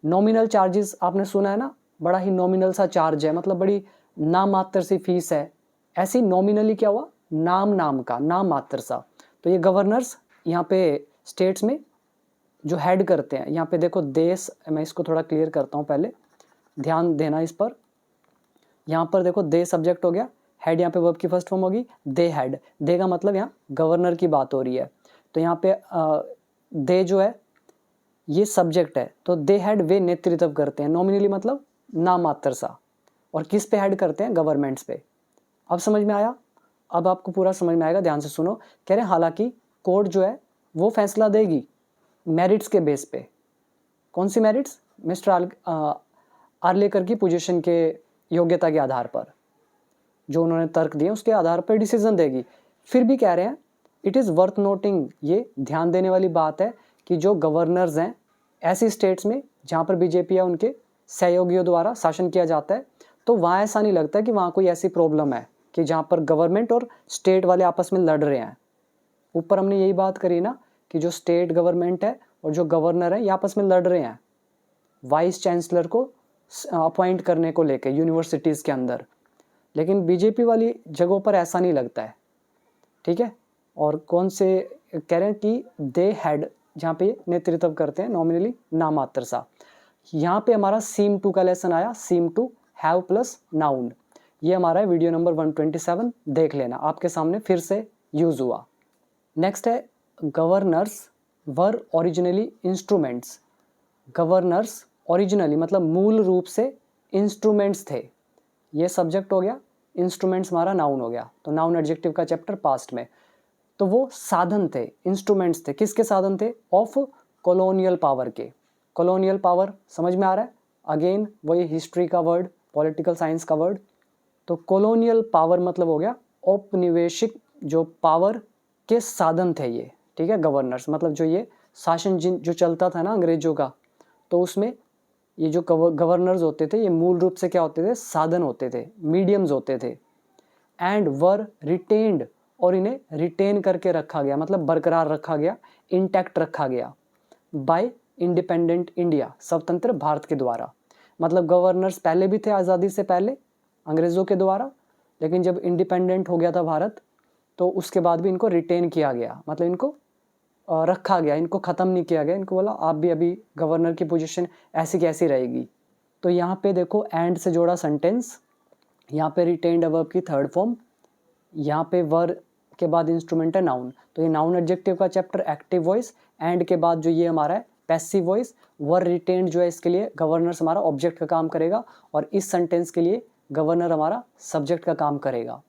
नॉमिनल चार्जेस आपने सुना है ना, बड़ा ही नॉमिनल सा चार्ज है, मतलब बड़ी नामात्र सी फीस है। ऐसी नॉमिनली क्या हुआ? नाम का, नाम मात्र सा। तो ये गवर्नर्स यहाँ पे स्टेट्स में जो हेड करते हैं, यहाँ पे देखो देश, मैं इसको थोड़ा क्लियर करता हूँ पहले, ध्यान देना इस पर। यहाँ पर देखो दे सब्जेक्ट हो गया, हेड यहाँ पे वर्ब की फर्स्ट फॉर्म होगी, दे हेड। दे का मतलब यहाँ गवर्नर की बात हो रही है, तो यहाँ पे दे जो है ये सब्जेक्ट है, तो दे हेड, वे नेतृत्व करते हैं। नॉमिनली मतलब नाम मात्र सा, और किस पे हेड करते हैं? गवर्नमेंट्स पे। अब समझ में आया? अब आपको पूरा समझ में आएगा, ध्यान से सुनो। कह रहे हैं हालांकि कोर्ट जो है वो फैसला देगी मेरिट्स के बेस पे। कौन सी मेरिट्स? मिस्टर आर्लेकर की पोजीशन के योग्यता के आधार पर, जो उन्होंने तर्क दिए उसके आधार पर डिसीजन देगी। फिर भी कह रहे हैं इट इज़ वर्थ नोटिंग, ये ध्यान देने वाली बात है कि जो गवर्नर्स हैं ऐसी स्टेट्स में जहाँ पर बीजेपी या उनके सहयोगियों द्वारा शासन किया जाता है, तो वहाँ ऐसा नहीं लगता कि वहाँ कोई ऐसी प्रॉब्लम है कि जहाँ पर गवर्नमेंट और स्टेट वाले आपस में लड़ रहे हैं। ऊपर हमने यही बात करी ना कि जो स्टेट गवर्नमेंट है और जो गवर्नर है ये आपस में लड़ रहे हैं वाइस चांसलर को अपॉइंट करने को लेकर यूनिवर्सिटीज़ के अंदर। लेकिन बीजेपी वाली जगहों पर ऐसा नहीं लगता है, ठीक है। और कौन से कह रहे हैं कि दे हेड, जहाँ पे नेतृत्व करते हैं, नॉमिनली नामात्र सा। यहाँ पे हमारा सीम टू का लेसन आया, seem to have plus noun, ये हमारा है वीडियो नंबर 127, देख लेना, आपके सामने फिर से यूज हुआ। नेक्स्ट है गवर्नर्स वर ओरिजिनली इंस्ट्रूमेंट्स। गवर्नर्स ओरिजिनली मतलब मूल रूप से इंस्ट्रूमेंट्स थे, ये सब्जेक्ट हो गया। इंस्ट्रूमेंट्स हमारा नाउन हो गया, तो नाउन एडजेक्टिव का चैप्टर पास्ट में। तो वो साधन थे, इंस्ट्रूमेंट्स थे, किसके साधन थे? ऑफ कॉलोनियल पावर के। कॉलोनियल पावर समझ में आ रहा है? अगेन वही हिस्ट्री का वर्ड, पॉलिटिकल साइंस का वर्ड। तो कॉलोनियल पावर मतलब हो गया औपनिवेशिक जो पावर के साधन थे ये, ठीक है। गवर्नर्स मतलब जो ये शासन जो चलता था ना अंग्रेजों का, तो उसमें ये जो गवर्नर्स होते थे ये मूल रूप से क्या होते थे? साधन होते थे, मीडियम्स होते थे। एंड वर रिटेन्ड, और इन्हें रिटेन करके रखा गया, मतलब बरकरार रखा गया, इंटैक्ट रखा गया बाय इंडिपेंडेंट इंडिया, स्वतंत्र भारत के द्वारा। मतलब गवर्नर्स पहले भी थे आज़ादी से पहले अंग्रेज़ों के द्वारा, लेकिन जब इंडिपेंडेंट हो गया था भारत तो उसके बाद भी इनको रिटेन किया गया, मतलब इनको रखा गया, इनको ख़त्म नहीं किया गया। इनको बोला आप भी अभी गवर्नर की पोजीशन ऐसी कैसी रहेगी। तो यहाँ पे देखो एंड से जोड़ा सेंटेंस, यहाँ पे रिटेन्ड वर्ब की थर्ड फॉर्म, यहाँ पे वर के बाद इंस्ट्रूमेंट है नाउन, तो ये नाउन एडजेक्टिव का चैप्टर एक्टिव वॉइस, एंड के बाद जो ये हमारा है पैसिव वॉइस, वर रिटेन्ड जो है इसके लिए गवर्नर्स हमारा ऑब्जेक्ट का काम करेगा, और इस सेंटेंस के लिए गवर्नर हमारा सब्जेक्ट का काम करेगा।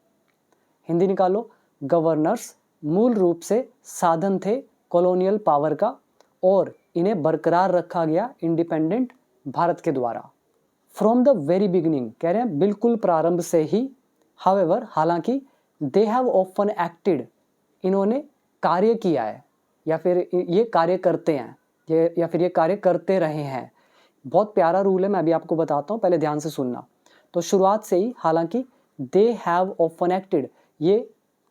हिंदी निकालो, गवर्नर्स मूल रूप से साधन थे कॉलोनियल पावर का, और इन्हें बरकरार रखा गया इंडिपेंडेंट भारत के द्वारा। फ्रॉम द वेरी बिगिनिंग, कह रहे हैं बिल्कुल प्रारंभ से ही, हाउएवर हालांकि, दे हैव ऑफन एक्टेड, इन्होंने कार्य किया है, या फिर ये कार्य करते हैं, या फिर ये कार्य करते रहे हैं। बहुत प्यारा रूल है, मैं अभी आपको बताता हूँ, पहले ध्यान से सुनना। तो शुरुआत से ही, हालांकि, दे हैव ऑफन एक्टेड, ये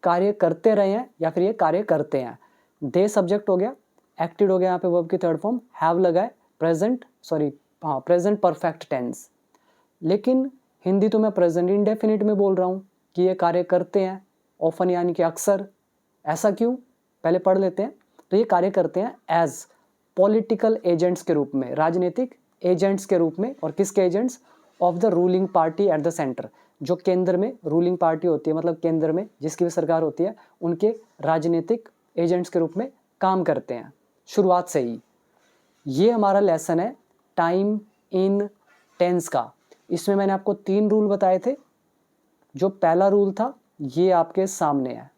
कार्य करते रहे हैं या फिर ये कार्य करते हैं। दे सब्जेक्ट हो गया, एक्टेड हो गया यहाँ पे वर्ब की थर्ड फॉर्म, हैव लगा है, प्रेजेंट परफेक्ट टेंस। लेकिन हिंदी तो मैं प्रेजेंट इंडेफिनिट में बोल रहा हूँ कि ये कार्य करते हैं, ऑफन यानी कि अक्सर। ऐसा क्यों? पहले पढ़ लेते हैं। तो ये कार्य करते हैं एज पॉलिटिकल एजेंट्स के रूप में, राजनीतिक एजेंट्स के रूप में। और किसके agents? Of the ruling party at the centre, जो केंद्र में रूलिंग पार्टी होती है, मतलब केंद्र में जिसकी भी सरकार होती है, उनके राजनीतिक एजेंट्स के रूप में काम करते हैं शुरुआत से ही। ये हमारा लेसन है टाइम इन टेंस का। इसमें मैंने आपको 3 रूल बताए थे। जो पहला रूल था ये आपके सामने है।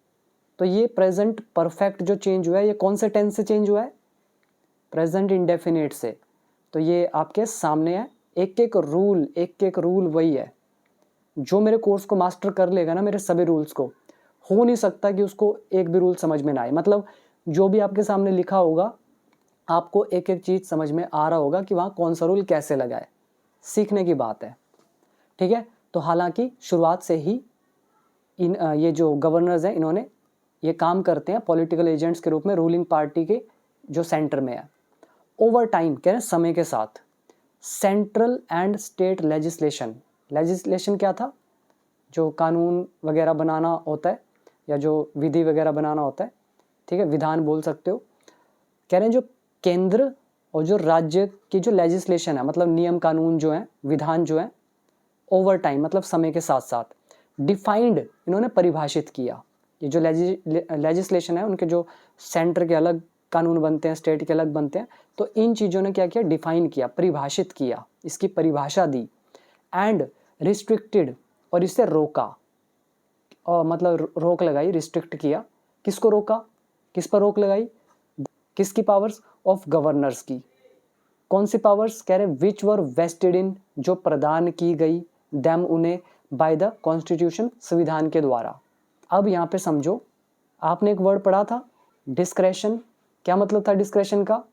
तो ये प्रेजेंट परफेक्ट जो चेंज हुआ है, ये कौन से टेंस से चेंज हुआ है? प्रेजेंट इंडेफिनिट से। तो ये आपके सामने है। एक एक रूल वही है। जो मेरे कोर्स को मास्टर कर लेगा ना, मेरे सभी रूल्स को, हो नहीं सकता कि उसको एक भी रूल समझ में ना आए। मतलब जो भी आपके सामने लिखा होगा, आपको एक एक चीज़ समझ में आ रहा होगा कि वहाँ कौन सा रूल कैसे लगा है। सीखने की बात है, ठीक है। तो हालांकि शुरुआत से ही ये जो गवर्नर्स हैं, इन्होंने ये काम करते हैं पॉलिटिकल एजेंट्स के रूप में रूलिंग पार्टी के जो सेंटर में है। ओवर टाइम कह रहे हैं समय के साथ। सेंट्रल एंड स्टेट लेजिस्लेशन क्या था? जो कानून वगैरह बनाना होता है, या जो विधि वगैरह बनाना होता है, ठीक है, विधान बोल सकते हो। कह रहे हैं जो केंद्र और जो राज्य की जो लेजिस्लेशन है, मतलब नियम कानून जो है, विधान जो है, ओवर टाइम मतलब समय के साथ साथ, डिफाइंड इन्होंने परिभाषित किया। ये जो लेजिस्लेशन है, उनके जो सेंटर के अलग कानून बनते हैं, स्टेट के अलग बनते हैं, तो इन चीज़ों ने क्या किया? डिफाइन किया, परिभाषित किया, इसकी परिभाषा दी। एंड रिस्ट्रिक्टेड, और इसे रोका, और मतलब रोक लगाई, रिस्ट्रिक्ट किया। किसको रोका? किस पर रोक लगाई? किसकी पावर्स? ऑफ गवर्नर्स की। कौन सी पावर्स? कह रहे विच वर वेस्टेड इन, जो प्रदान की गई, देम उन्हें, बाय द कॉन्स्टिट्यूशन, संविधान के द्वारा। अब यहाँ पे समझो, आपने एक वर्ड पढ़ा था डिस्क्रेशन। क्या मतलब था डिस्क्रेशन का?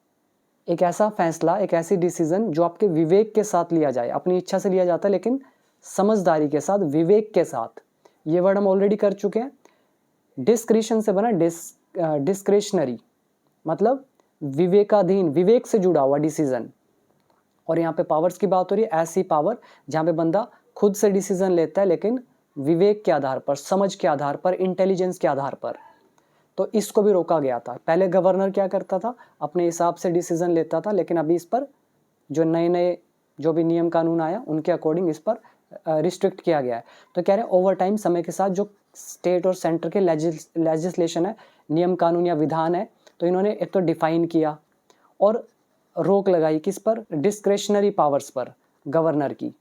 एक ऐसा फैसला, एक ऐसी डिसीजन जो आपके विवेक के साथ लिया जाए। अपनी इच्छा से लिया जाता है, लेकिन समझदारी के साथ, विवेक के साथ। ये वर्ड हम ऑलरेडी कर चुके हैं। डिस्क्रिशन से बना डिस्क्रेशनरी, मतलब विवेकाधीन, विवेक से जुड़ा हुआ डिसीजन। और यहाँ पे पावर्स की बात हो रही है, ऐसी पावर जहाँ पे बंदा खुद से डिसीजन लेता है, लेकिन विवेक के आधार पर, समझ के आधार पर, इंटेलिजेंस के आधार पर। तो इसको भी रोका गया था। पहले गवर्नर क्या करता था? अपने हिसाब से डिसीजन लेता था, लेकिन अभी इस पर जो नए नए जो भी नियम कानून आया, उनके अकॉर्डिंग इस पर रिस्ट्रिक्ट किया गया है। तो कह रहे हैं ओवर टाइम, समय के साथ, जो स्टेट और सेंटर के लेजिस्लेशन है, नियम कानून या विधान है, तो इन्होंने एक तो डिफाइन किया और रोक लगाई। किस पर? डिस्क्रेशनरी पावर्स पर, गवर्नर की।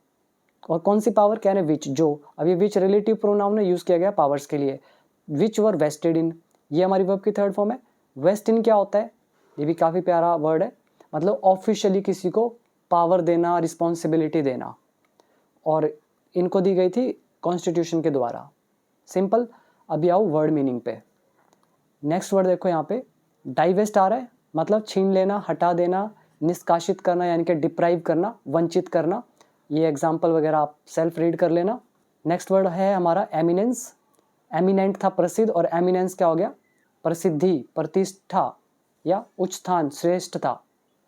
और कौन सी पावर कह रहे हैं, विच, जो। अब ये विच रिलेटिव प्रोनाउन है, यूज़ किया गया पावर्स के लिए। विच वर वेस्टेड इन, ये हमारी वर्ब की थर्ड फॉर्म है। वेस्ट इन क्या होता है, ये भी काफ़ी प्यारा वर्ड है, मतलब ऑफिशियली किसी को पावर देना, रिस्पॉन्सिबिलिटी देना, और इनको दी गई थी कॉन्स्टिट्यूशन के द्वारा। सिंपल। अभी आओ वर्ड मीनिंग पे। नेक्स्ट वर्ड देखो यहाँ पे डाइवेस्ट आ रहा है, मतलब छीन लेना, हटा देना, निष्कासित करना, यानी कि डिप्राइव करना, वंचित करना। ये एग्जाम्पल वगैरह आप सेल्फ रीड कर लेना। नेक्स्ट वर्ड है हमारा एमिनेंस। एमिनेंट था प्रसिद्ध, और एमिनेंस क्या हो गया, प्रसिद्धि, प्रतिष्ठा या उच्च स्थान, श्रेष्ठता।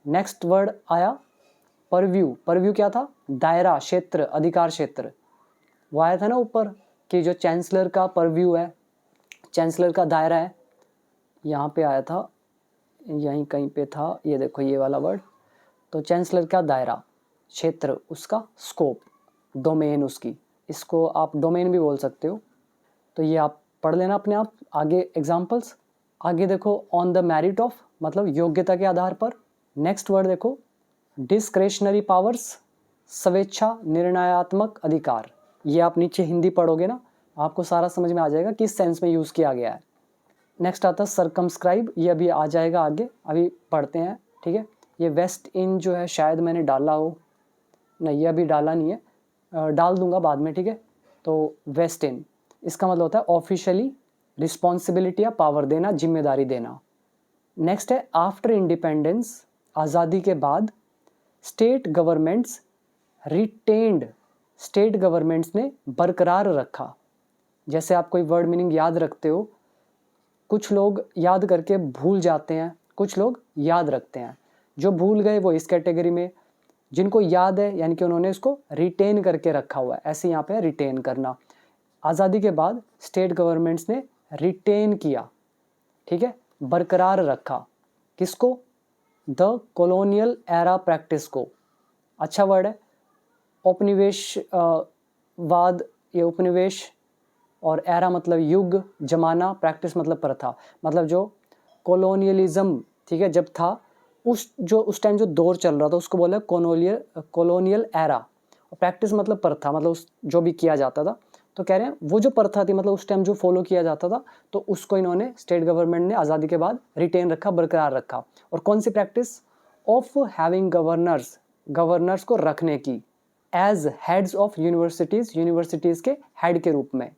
नेक्स्ट वर्ड आया परव्यू। परव्यू क्या था, दायरा, क्षेत्र, अधिकार क्षेत्र। वो आया था ना ऊपर कि जो चांसलर का परव्यू है, चांसलर का दायरा है, यहाँ पे आया था, यहीं कहीं पे था, ये देखो ये वाला वर्ड। तो चांसलर का दायरा, क्षेत्र, उसका स्कोप, डोमेन उसकी, इसको आप डोमेन भी बोल सकते हो। तो ये आप पढ़ लेना अपने आप। आगे एग्जाम्पल्स, आगे देखो ऑन द मेरिट ऑफ, मतलब योग्यता के आधार पर। नेक्स्ट वर्ड देखो डिस्क्रेशनरी पावर्स, स्वेच्छा निर्णयात्मक अधिकार। ये आप नीचे हिंदी पढ़ोगे ना, आपको सारा समझ में आ जाएगा किस सेंस में यूज़ किया गया है। नेक्स्ट आता है सर्कमस्क्राइब, ये अभी आ जाएगा आगे, अभी पढ़ते हैं, ठीक है। ये वेस्ट इन जो है शायद मैंने डाला हो, नहीं ये अभी डाला नहीं है, डाल दूंगा बाद में, ठीक है। तो वेस्ट इन, इसका मतलब होता है ऑफिशियली रिस्पॉन्सिबिलिटी या पावर देना, जिम्मेदारी देना। नेक्स्ट है आफ्टर इंडिपेंडेंस, आज़ादी के बाद, state governments retained, state governments ने बरकरार रखा। जैसे आप कोई वर्ड मीनिंग याद रखते हो, कुछ लोग याद करके भूल जाते हैं, कुछ लोग याद रखते हैं। जो भूल गए वो इस कैटेगरी में, जिनको याद है यानी कि उन्होंने इसको रिटेन करके रखा हुआ है, ऐसे यहाँ पे रिटेन करना। आज़ादी के बाद स्टेट गवर्नमेंट्स ने रिटेन किया, ठीक है, बरकरार रखा। किसको, द कॉलोनियल एरा प्रैक्टिस को। अच्छा वर्ड है। उपनिवेश वाद, ये उपनिवेश, और एरा मतलब युग, जमाना, प्रैक्टिस मतलब प्रथा, मतलब जो कॉलोनियलिज्म, ठीक है, जब था, उस टाइम जो दौर चल रहा था उसको बोला कॉलोनियल एरा। और प्रैक्टिस मतलब प्रथा, मतलब उस जो भी किया जाता था। तो कह रहे हैं वो जो प्रथा थी, मतलब उस टाइम जो फॉलो किया जाता था, तो उसको इन्होंने स्टेट गवर्नमेंट ने आज़ादी के बाद रिटेन रखा, बरकरार रखा। और कौन सी practice, of having governors, governors को रखने की, as heads of universities, universities के हेड के रूप में।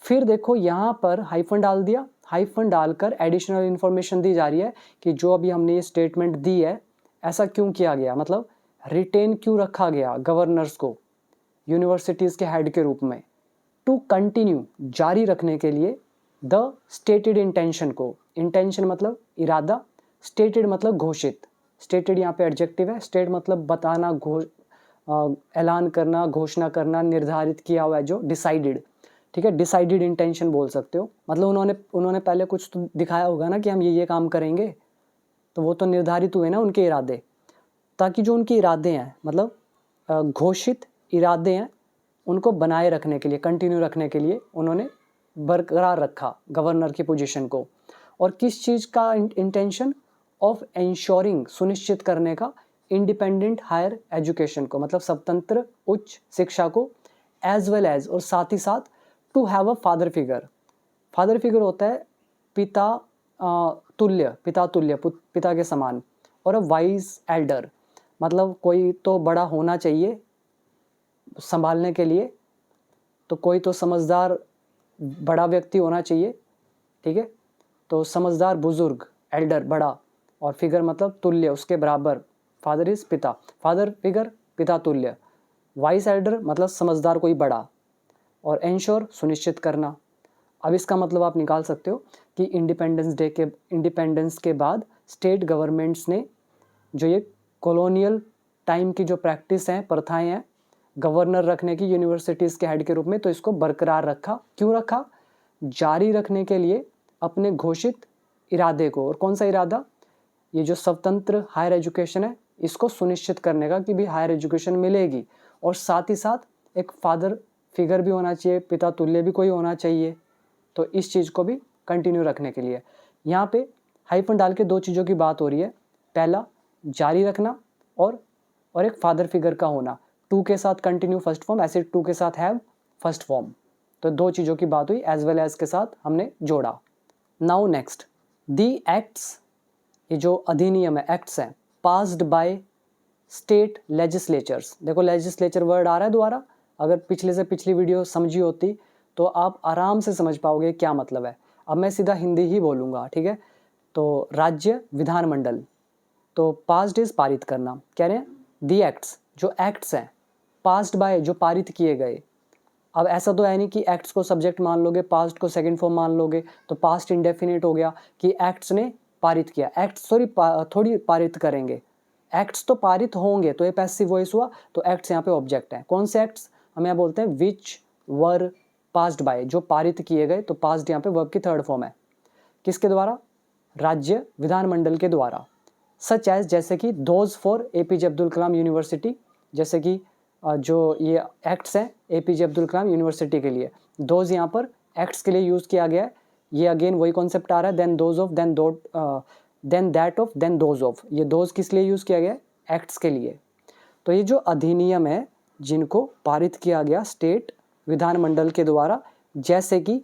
फिर देखो यहाँ पर हाइफन डाल दिया, हाइफन डालकर एडिशनल इन्फॉर्मेशन दी जा रही है कि जो अभी हमने ये स्टेटमेंट दी है, ऐसा क्यों किया गया, मतलब रिटेन क्यों रखा गया गवर्नर्स को यूनिवर्सिटीज़ के हेड के रूप में। टू कंटिन्यू, जारी रखने के लिए, द स्टेटेड इंटेंशन को, इंटेंशन मतलब इरादा, स्टेटेड मतलब घोषित, स्टेटेड यहाँ पे एडजेक्टिव है, स्टेट मतलब बताना, ऐलान करना, घोषणा करना, निर्धारित किया हुआ है जो, डिसाइडेड, ठीक है, डिसाइडेड इंटेंशन बोल सकते हो। मतलब उन्होंने पहले कुछ तो दिखाया होगा ना कि हम ये काम करेंगे, तो वो तो निर्धारित हुए ना उनके इरादे, ताकि जो उनके इरादे हैं, मतलब घोषित इरादे हैं, उनको बनाए रखने के लिए, कंटिन्यू रखने के लिए उन्होंने बरकरार रखा गवर्नर की पोजीशन को। और किस चीज़ का इंटेंशन, ऑफ एंश्योरिंग, सुनिश्चित करने का, इंडिपेंडेंट हायर एजुकेशन को, मतलब स्वतंत्र उच्च शिक्षा को, एज वेल एज, और साथ ही साथ, to have a father figure. Father figure होता है पिता तुल्य, पिता तुल्य, पिता के समान, और अ वाइज एल्डर, मतलब कोई तो बड़ा होना चाहिए संभालने के लिए, तो कोई तो समझदार बड़ा व्यक्ति होना चाहिए, ठीक है। तो समझदार बुजुर्ग, एल्डर बड़ा, और फिगर मतलब तुल्य, उसके बराबर। फादर इज पिता, फादर फिगर पिता तुल्य, वाइस एल्डर मतलब समझदार कोई बड़ा, और एंश्योर सुनिश्चित करना। अब इसका मतलब आप निकाल सकते हो कि इंडिपेंडेंस के बाद स्टेट गवर्नमेंट्स ने जो ये कॉलोनियल टाइम की जो प्रैक्टिस हैं, प्रथाएं हैं, गवर्नर रखने की यूनिवर्सिटीज़ के हेड के रूप में, तो इसको बरकरार रखा। क्यों रखा, जारी रखने के लिए अपने घोषित इरादे को। और कौन सा इरादा, ये जो स्वतंत्र हायर एजुकेशन है, इसको सुनिश्चित करने का कि भी हायर एजुकेशन मिलेगी, और साथ ही साथ एक फादर फिगर भी होना चाहिए, पिता तुल्य भी कोई होना चाहिए, तो इस चीज़ को भी कंटिन्यू रखने के लिए। यहाँ पे हाइफन डाल के दो चीज़ों की बात हो रही है, पहला जारी रखना, और एक फादर फिगर का होना। टू के साथ कंटिन्यू फर्स्ट फॉर्म, ऐसे टू के साथ हैव फर्स्ट फॉर्म। तो दो चीज़ों की बात हुई, एज वेल एज के साथ हमने जोड़ा। नाउ नेक्स्ट, दी एक्ट्स, ये जो अधिनियम है, एक्ट्स हैं, पास्ड बाय स्टेट लेजिस्लेचर्स। देखो लेजिस्लेचर वर्ड आ रहा है दोबारा, अगर पिछले से पिछली वीडियो समझी होती तो आप आराम से समझ पाओगे क्या मतलब है। अब मैं सीधा हिंदी ही बोलूँगा, ठीक है। तो राज्य विधानमंडल, तो पास्ड इज पारित करना, कह रहे हैं दी एक्ट्स, जो एक्ट्स हैं, पास्ड बाय जो पारित किए गए। अब ऐसा तो है नहीं कि एक्ट्स को सब्जेक्ट मान लोगे, पास्ट को सेकंड फॉर्म मान लोगे, तो पास्ट इंडेफिनिट हो गया कि एक्ट्स ने पारित किया। एक्ट्स थोड़ी पारित करेंगे, एक्ट्स तो पारित होंगे, तो ये पैसिव वॉइस हुआ, तो एक्ट्स यहाँ पे ऑब्जेक्ट है। कौन से एक्ट्स? हम यहाँ बोलते हैं विच वर पास्ड बाय, जो पारित किए गए, तो पास्ड यहाँ पे वर्ब की थर्ड फॉर्म है। किसके द्वारा? राज्य विधानमंडल के द्वारा। सच एज, जैसे कि those for APJ Abdul Kalam university, जैसे कि जो ये एक्ट्स हैं एपीजे अब्दुल कलाम यूनिवर्सिटी के लिए, दोज यहाँ पर एक्ट्स के लिए यूज़ किया गया है। ये अगेन वही कॉन्सेप्ट आ रहा है, then those of, then that of, then those of. ये दोज किस लिए यूज़ किया गया है? एक्ट्स के लिए। तो ये जो अधिनियम है जिनको पारित किया गया स्टेट विधानमंडल के द्वारा, जैसे कि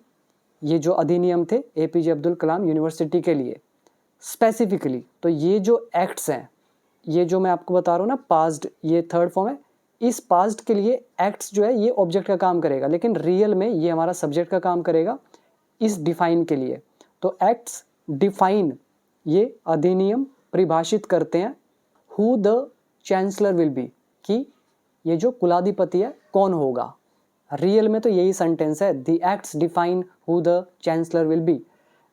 ये जो अधिनियम थे एपीजे अब्दुल कलाम यूनिवर्सिटी के लिए स्पेसिफिकली, तो ये जो एक्ट्स हैं, ये जो मैं आपको बता रहा हूँ ना, पास्ड, ये थर्ड फॉर्म है। इस पास्ट के लिए एक्ट्स जो है ये ऑब्जेक्ट का काम करेगा, लेकिन रियल में ये हमारा सब्जेक्ट का काम करेगा इस डिफाइन के लिए। तो एक्ट्स डिफाइन, ये अधिनियम परिभाषित करते हैं who the chancellor will be, कि ये जो कुलाधिपति है कौन होगा। रियल में तो यही सेंटेंस है, the acts define who the chancellor will be.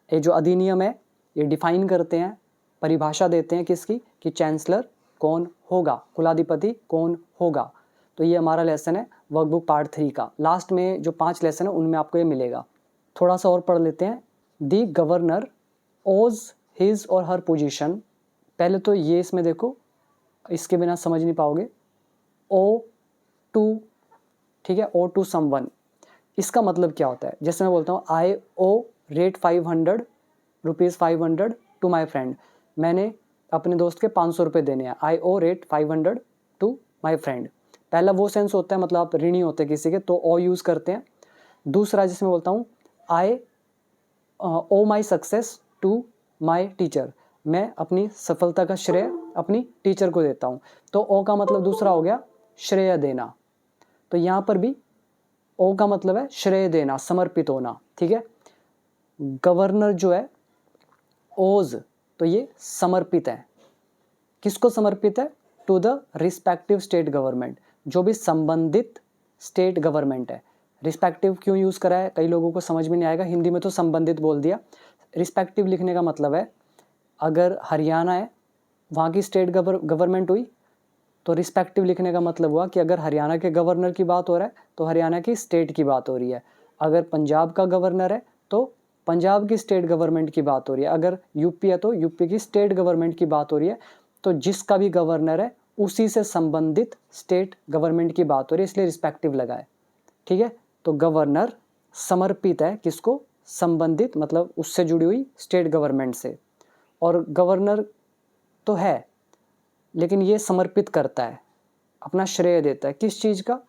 ये जो अधिनियम है ये डिफाइन करते हैं, परिभाषा देते हैं किसकी, कि चांसलर कौन होगा, कुलाधिपति कौन होगा। तो ये हमारा लेसन है वर्कबुक पार्ट 3 का। लास्ट में जो 5 लेसन है उनमें आपको ये मिलेगा। थोड़ा सा और पढ़ लेते हैं। दी गवर्नर ओज हिज और हर पोजीशन, पहले तो ये इसमें देखो, इसके बिना समझ नहीं पाओगे। ओ टू, ठीक है, ओ टू समवन, इसका मतलब क्या होता है? जैसे मैं बोलता हूँ I owe rate 500 rupees 500 to my friend, मैंने अपने दोस्त के 500 रुपये देने हैं। I owe rate 500 to my friend, पहला वो सेंस होता है, मतलब आप ऋणी होते हैं किसी के, तो ओ यूज़ करते हैं। दूसरा जिसमें बोलता हूँ I owe my success to my teacher, मैं अपनी सफलता का श्रेय अपनी टीचर को देता हूँ, तो ओ का मतलब दूसरा हो गया श्रेय देना। तो यहाँ पर भी ओ का मतलब है श्रेय देना, समर्पित होना, ठीक है। गवर्नर जो है ओज, तो ये समर्पित है, किसको समर्पित है? To the respective state government, जो भी संबंधित स्टेट गवर्नमेंट है। रिस्पेक्टिव क्यों यूज़ करा है, कई लोगों को समझ में नहीं आएगा, हिंदी में तो संबंधित बोल दिया। रिस्पेक्टिव लिखने का मतलब है, अगर हरियाणा है, वहाँ की स्टेट गवर्नमेंट हुई, तो रिस्पेक्टिव लिखने का मतलब हुआ कि अगर हरियाणा के गवर्नर की बात हो रहा है तो हरियाणा की स्टेट की बात हो रही है। अगर पंजाब का गवर्नर है तो पंजाब की स्टेट गवर्नमेंट की बात हो रही है। अगर यूपी है तो यूपी की स्टेट गवर्नमेंट की बात हो रही है। तो जिसका भी गवर्नर है उसी से संबंधित स्टेट गवर्नमेंट की बात हो रही है, इसलिए रिस्पेक्टिव लगा है, ठीक है। तो गवर्नर समर्पित है किसको? संबंधित, मतलब उससे जुड़ी हुई स्टेट गवर्नमेंट से। और गवर्नर तो है, लेकिन ये समर्पित करता है, अपना श्रेय देता है, किस चीज़ का?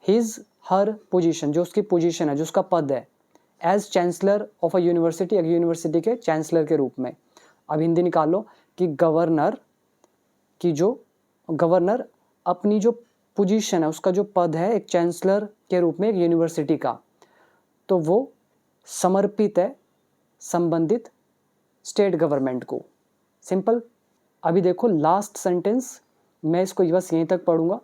हिज हर पोजीशन, जो उसकी पोजीशन है, जो उसका पद है, as chancellor of a university, एक यूनिवर्सिटी के चांसलर के रूप में। अब हिंदी निकालो कि गवर्नर की जो गवर्नर अपनी जो पोजीशन है, उसका जो पद है एक चांसलर के रूप में एक यूनिवर्सिटी का, तो वो समर्पित है संबंधित स्टेट गवर्नमेंट को। सिंपल। अभी देखो लास्ट सेंटेंस, मैं इसको बस यहीं तक पढ़ूंगा।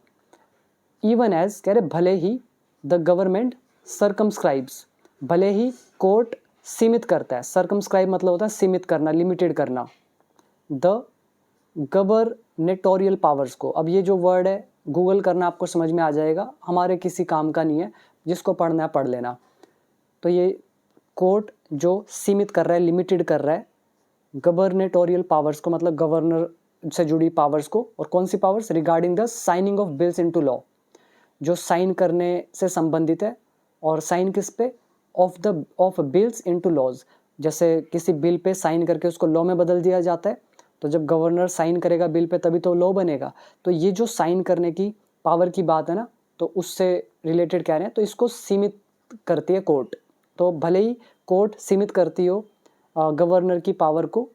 इवन एज, कह रहे भले ही, द गवर्नमेंट सर्कमस्क्राइब्स, भले ही कोर्ट सीमित करता है। सर्कमस्क्राइब मतलब होता है सीमित करना, लिमिटेड करना। द गवर्नेटोरियल पावर्स को, अब ये जो वर्ड है गूगल करना, आपको समझ में आ जाएगा, हमारे किसी काम का नहीं है, जिसको पढ़ना है पढ़ लेना। तो ये कोर्ट जो सीमित कर रहा है, लिमिटेड कर रहा है गवर्नेटोरियल पावर्स को, मतलब गवर्नर से जुड़ी पावर्स को। और कौन सी powers? Regarding the signing of bills into law, जो साइन करने से संबंधित है। और साइन किस पे? ऑफ बिल्स इनटू लॉज, जैसे किसी बिल पे साइन करके उसको लॉ में बदल दिया जाता है, तो जब गवर्नर साइन करेगा बिल पे तभी तो लॉ बनेगा। तो ये जो साइन करने की पावर की बात है ना, तो उससे रिलेटेड कह रहे हैं, तो इसको सीमित करती है कोर्ट। तो भले ही कोर्ट सीमित करती हो गवर्नर की पावर को,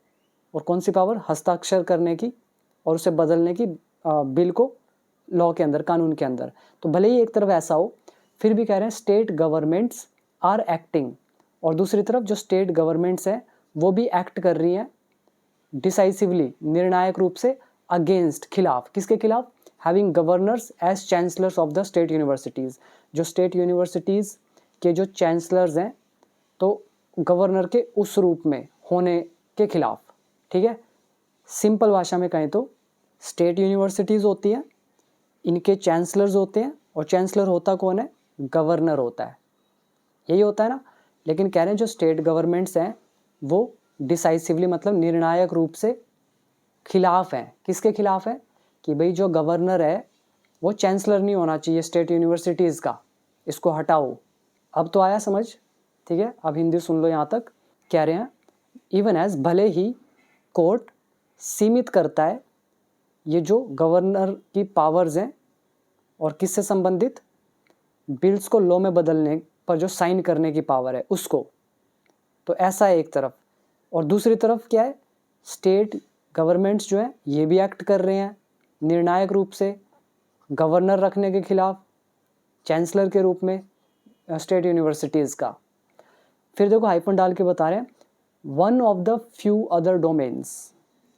और कौन सी पावर, हस्ताक्षर करने की और उसे बदलने की बिल को लॉ के अंदर, कानून के अंदर। तो भले ही एक तरफ ऐसा हो, फिर भी कह रहे हैं स्टेट गवर्नमेंट्स आर एक्टिंग, और दूसरी तरफ जो स्टेट गवर्नमेंट्स हैं वो भी एक्ट कर रही हैं डिसाइसिवली, निर्णायक रूप से, अगेंस्ट, खिलाफ, किसके खिलाफ, having governors as chancellors of the state universities, जो स्टेट यूनिवर्सिटीज़ के जो चांसलर्स हैं, तो गवर्नर के उस रूप में होने के खिलाफ। ठीक है, सिंपल भाषा में कहें तो स्टेट यूनिवर्सिटीज़ होती हैं, इनके चांसलर्स होते हैं, और चांसलर होता कौन है, गवर्नर होता है, यही होता है ना। लेकिन कह रहे हैं जो स्टेट गवर्नमेंट्स हैं वो डिसाइसिवली, मतलब निर्णायक रूप से खिलाफ हैं। किसके खिलाफ है, कि भाई जो गवर्नर है वो चांसलर नहीं होना चाहिए स्टेट यूनिवर्सिटीज़ का, इसको हटाओ। अब तो आया समझ, ठीक है। अब हिंदी सुन लो यहाँ तक। कह रहे हैं इवन एज, भले ही कोर्ट सीमित करता है ये जो गवर्नर की पावर्स हैं, और किससे संबंधित, बिल्स को लॉ में बदलने पर जो साइन करने की पावर है उसको। तो ऐसा है एक तरफ, और दूसरी तरफ क्या है, स्टेट गवर्नमेंट्स जो है ये भी एक्ट कर रहे हैं निर्णायक रूप से गवर्नर रखने के खिलाफ, चांसलर के रूप में स्टेट यूनिवर्सिटीज़ का। फिर देखो हाइफन डाल के बता रहे हैं one of the few other domains,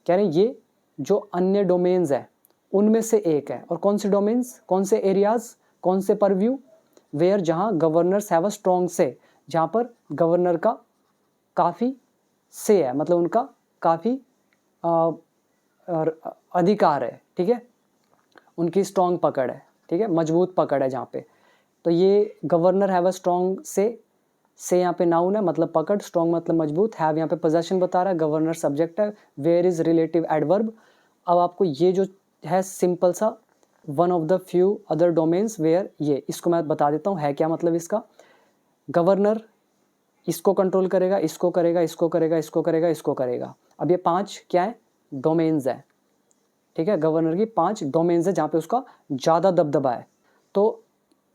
कह रहे हैं ये जो अन्य डोमेन्स है उनमें से एक है। और कौन से डोमेन्स, कौन से एरियाज, कौन से परव्यू, वेयर, जहाँ गवर्नर्स हैव अ स्ट्रॉन्ग से, जहाँ पर गवर्नर का काफ़ी से है, मतलब उनका काफ़ी अधिकार है, ठीक है, उनकी स्ट्रॉन्ग पकड़ है, ठीक है, मजबूत पकड़ है जहाँ पे। तो ये गवर्नर हैव अ स्ट्रॉन्ग से यहाँ पे नाउन है, मतलब पकड़, स्ट्रॉन्ग मतलब मजबूत, हैव यहाँ पे पोजेशन बता रहा है, गवर्नर सब्जेक्ट है, वेयर इज रिलेटिव एडवर्ब। अब आपको ये जो है सिंपल सा one of the few other domains where, ये इसको मैं बता देता हूँ है क्या मतलब इसका। गवर्नर इसको कंट्रोल करेगा, इसको करेगा, इसको करेगा, इसको करेगा, इसको करेगा। अब ये 5 क्या है, डोमेन्स है, ठीक है। गवर्नर की 5 डोमेन्स है जहाँ पे उसका ज़्यादा दबदबा है। तो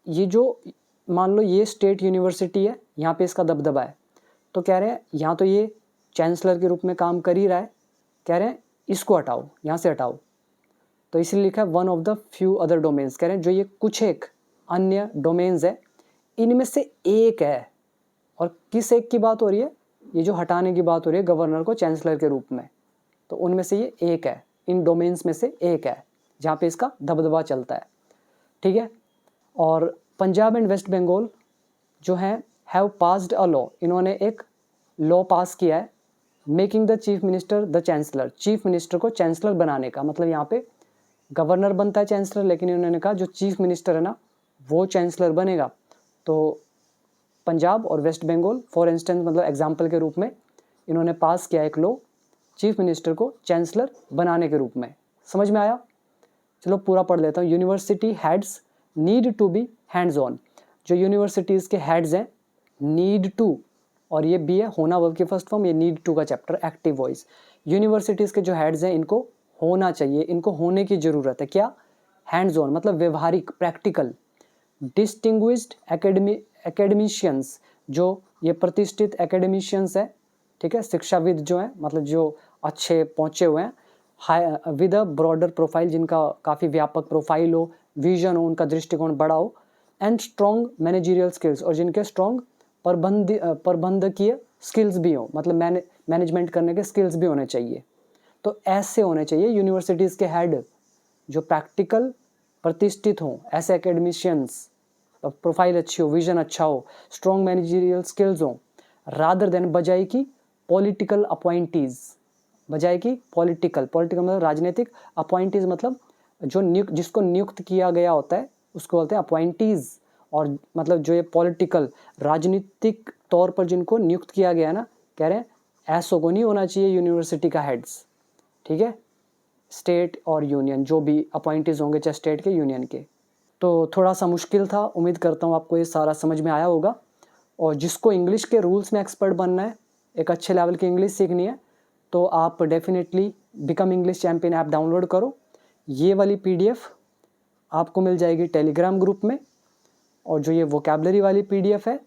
ये जो मान लो ये स्टेट यूनिवर्सिटी है, यहाँ पे इसका दबदबा है, तो कह रहे हैं यहाँ तो ये चांसलर के रूप में काम कर ही रहा है, कह रहे हैं इसको हटाओ, यहाँ से हटाओ। तो इसलिए लिखा है one of the few other domains, कह रहे हैं जो ये कुछ एक अन्य डोमेन्स है इनमें से एक है। और किस एक की बात हो रही है, ये जो हटाने की बात हो रही है गवर्नर को चांसलर के रूप में, तो उनमें से ये एक है, इन डोमेन्स में से एक है जहाँ पे इसका दबदबा चलता है, ठीक है। और पंजाब एंड वेस्ट बंगाल जो हैं हैव पास्ड अ लॉ, इन्होंने एक लॉ पास किया है, making the chief minister the chancellor, chief minister को चांसलर बनाने का। मतलब यहाँ पे गवर्नर बनता है चांसलर, लेकिन इन्होंने कहा जो चीफ मिनिस्टर है ना वो चांसलर बनेगा। तो पंजाब और वेस्ट बंगाल फॉर इंस्टेंस, मतलब एग्जाम्पल के रूप में इन्होंने पास किया एक लॉ चीफ मिनिस्टर को चांसलर बनाने के रूप में। समझ में आया, चलो पूरा पढ़ लेता हूँ। University heads need to be hands on, जो यूनिवर्सिटीज़ के हेड्स हैं नीड टू, और ये बी है होना वर्ब की फर्स्ट फॉर्म, ये नीड टू का चैप्टर एक्टिव वॉइस। यूनिवर्सिटीज़ के जो हेड्स हैं इनको होना चाहिए, इनको होने की ज़रूरत है, क्या, हैंड्स ऑन मतलब व्यवहारिक, प्रैक्टिकल। डिस्टिंग्विश्ड एकेडमिशियंस, जो ये प्रतिष्ठित एकेडमिशियंस है, ठीक है, शिक्षाविद जो हैं, मतलब जो अच्छे पहुँचे हुए हैं, high with a broader profile, जिनका काफ़ी व्यापक प्रोफाइल हो, विजन हो, उनका दृष्टिकोण बड़ा हो, एंड स्ट्रॉन्ग मैनेजरियल स्किल्स, और जिनके स्ट्रॉन्ग प्रबंधकीय स्किल्स भी हो, मतलब मैनेजमेंट करने के स्किल्स भी होने चाहिए। तो ऐसे होने चाहिए यूनिवर्सिटीज़ के हेड, जो प्रैक्टिकल, प्रतिष्ठित हों, ऐसे एकेडमिशियंस, प्रोफाइल अच्छी हो, विजन अच्छा हो, स्ट्रॉन्ग मैनेजरियल स्किल्स हो, रादर देन बजाय की पॉलिटिकल अपॉइंटीज़, बजाय की पॉलिटिकल मतलब राजनीतिक, अपॉइंटीज़ मतलब जो जिसको नियुक्त किया गया होता है उसको बोलते हैं अपॉइंटीज़। और मतलब जो ये पॉलिटिकल, राजनीतिक तौर पर जिनको नियुक्त किया गया है ना, कह रहे हैं ऐसों को नहीं होना चाहिए यूनिवर्सिटी का हेड्स, ठीक है, स्टेट और यूनियन जो भी अपॉइंटीज़ होंगे, चाहे स्टेट के यूनियन के। तो थोड़ा सा मुश्किल था, उम्मीद करता हूँ आपको ये सारा समझ में आया होगा। और जिसको इंग्लिश के रूल्स में एक्सपर्ट बनना है, एक अच्छे लेवल की इंग्लिश सीखनी है, तो आप definitely become English champion app download करो। ये वाली PDF आपको मिल जाएगी टेलीग्राम ग्रुप में, और जो ये वोकैबलरी वाली PDF है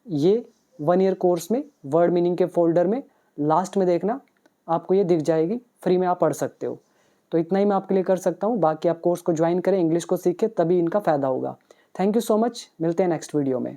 ये 1 ईयर कोर्स में वर्ड मीनिंग के फोल्डर में लास्ट में देखना, आपको ये दिख जाएगी, फ्री में आप पढ़ सकते हो। तो इतना ही मैं आपके लिए कर सकता हूँ, बाकी आप कोर्स को ज्वाइन करें, इंग्लिश को सीखें, तभी इनका फ़ायदा होगा। थैंक यू सो मच, मिलते हैं नेक्स्ट वीडियो में।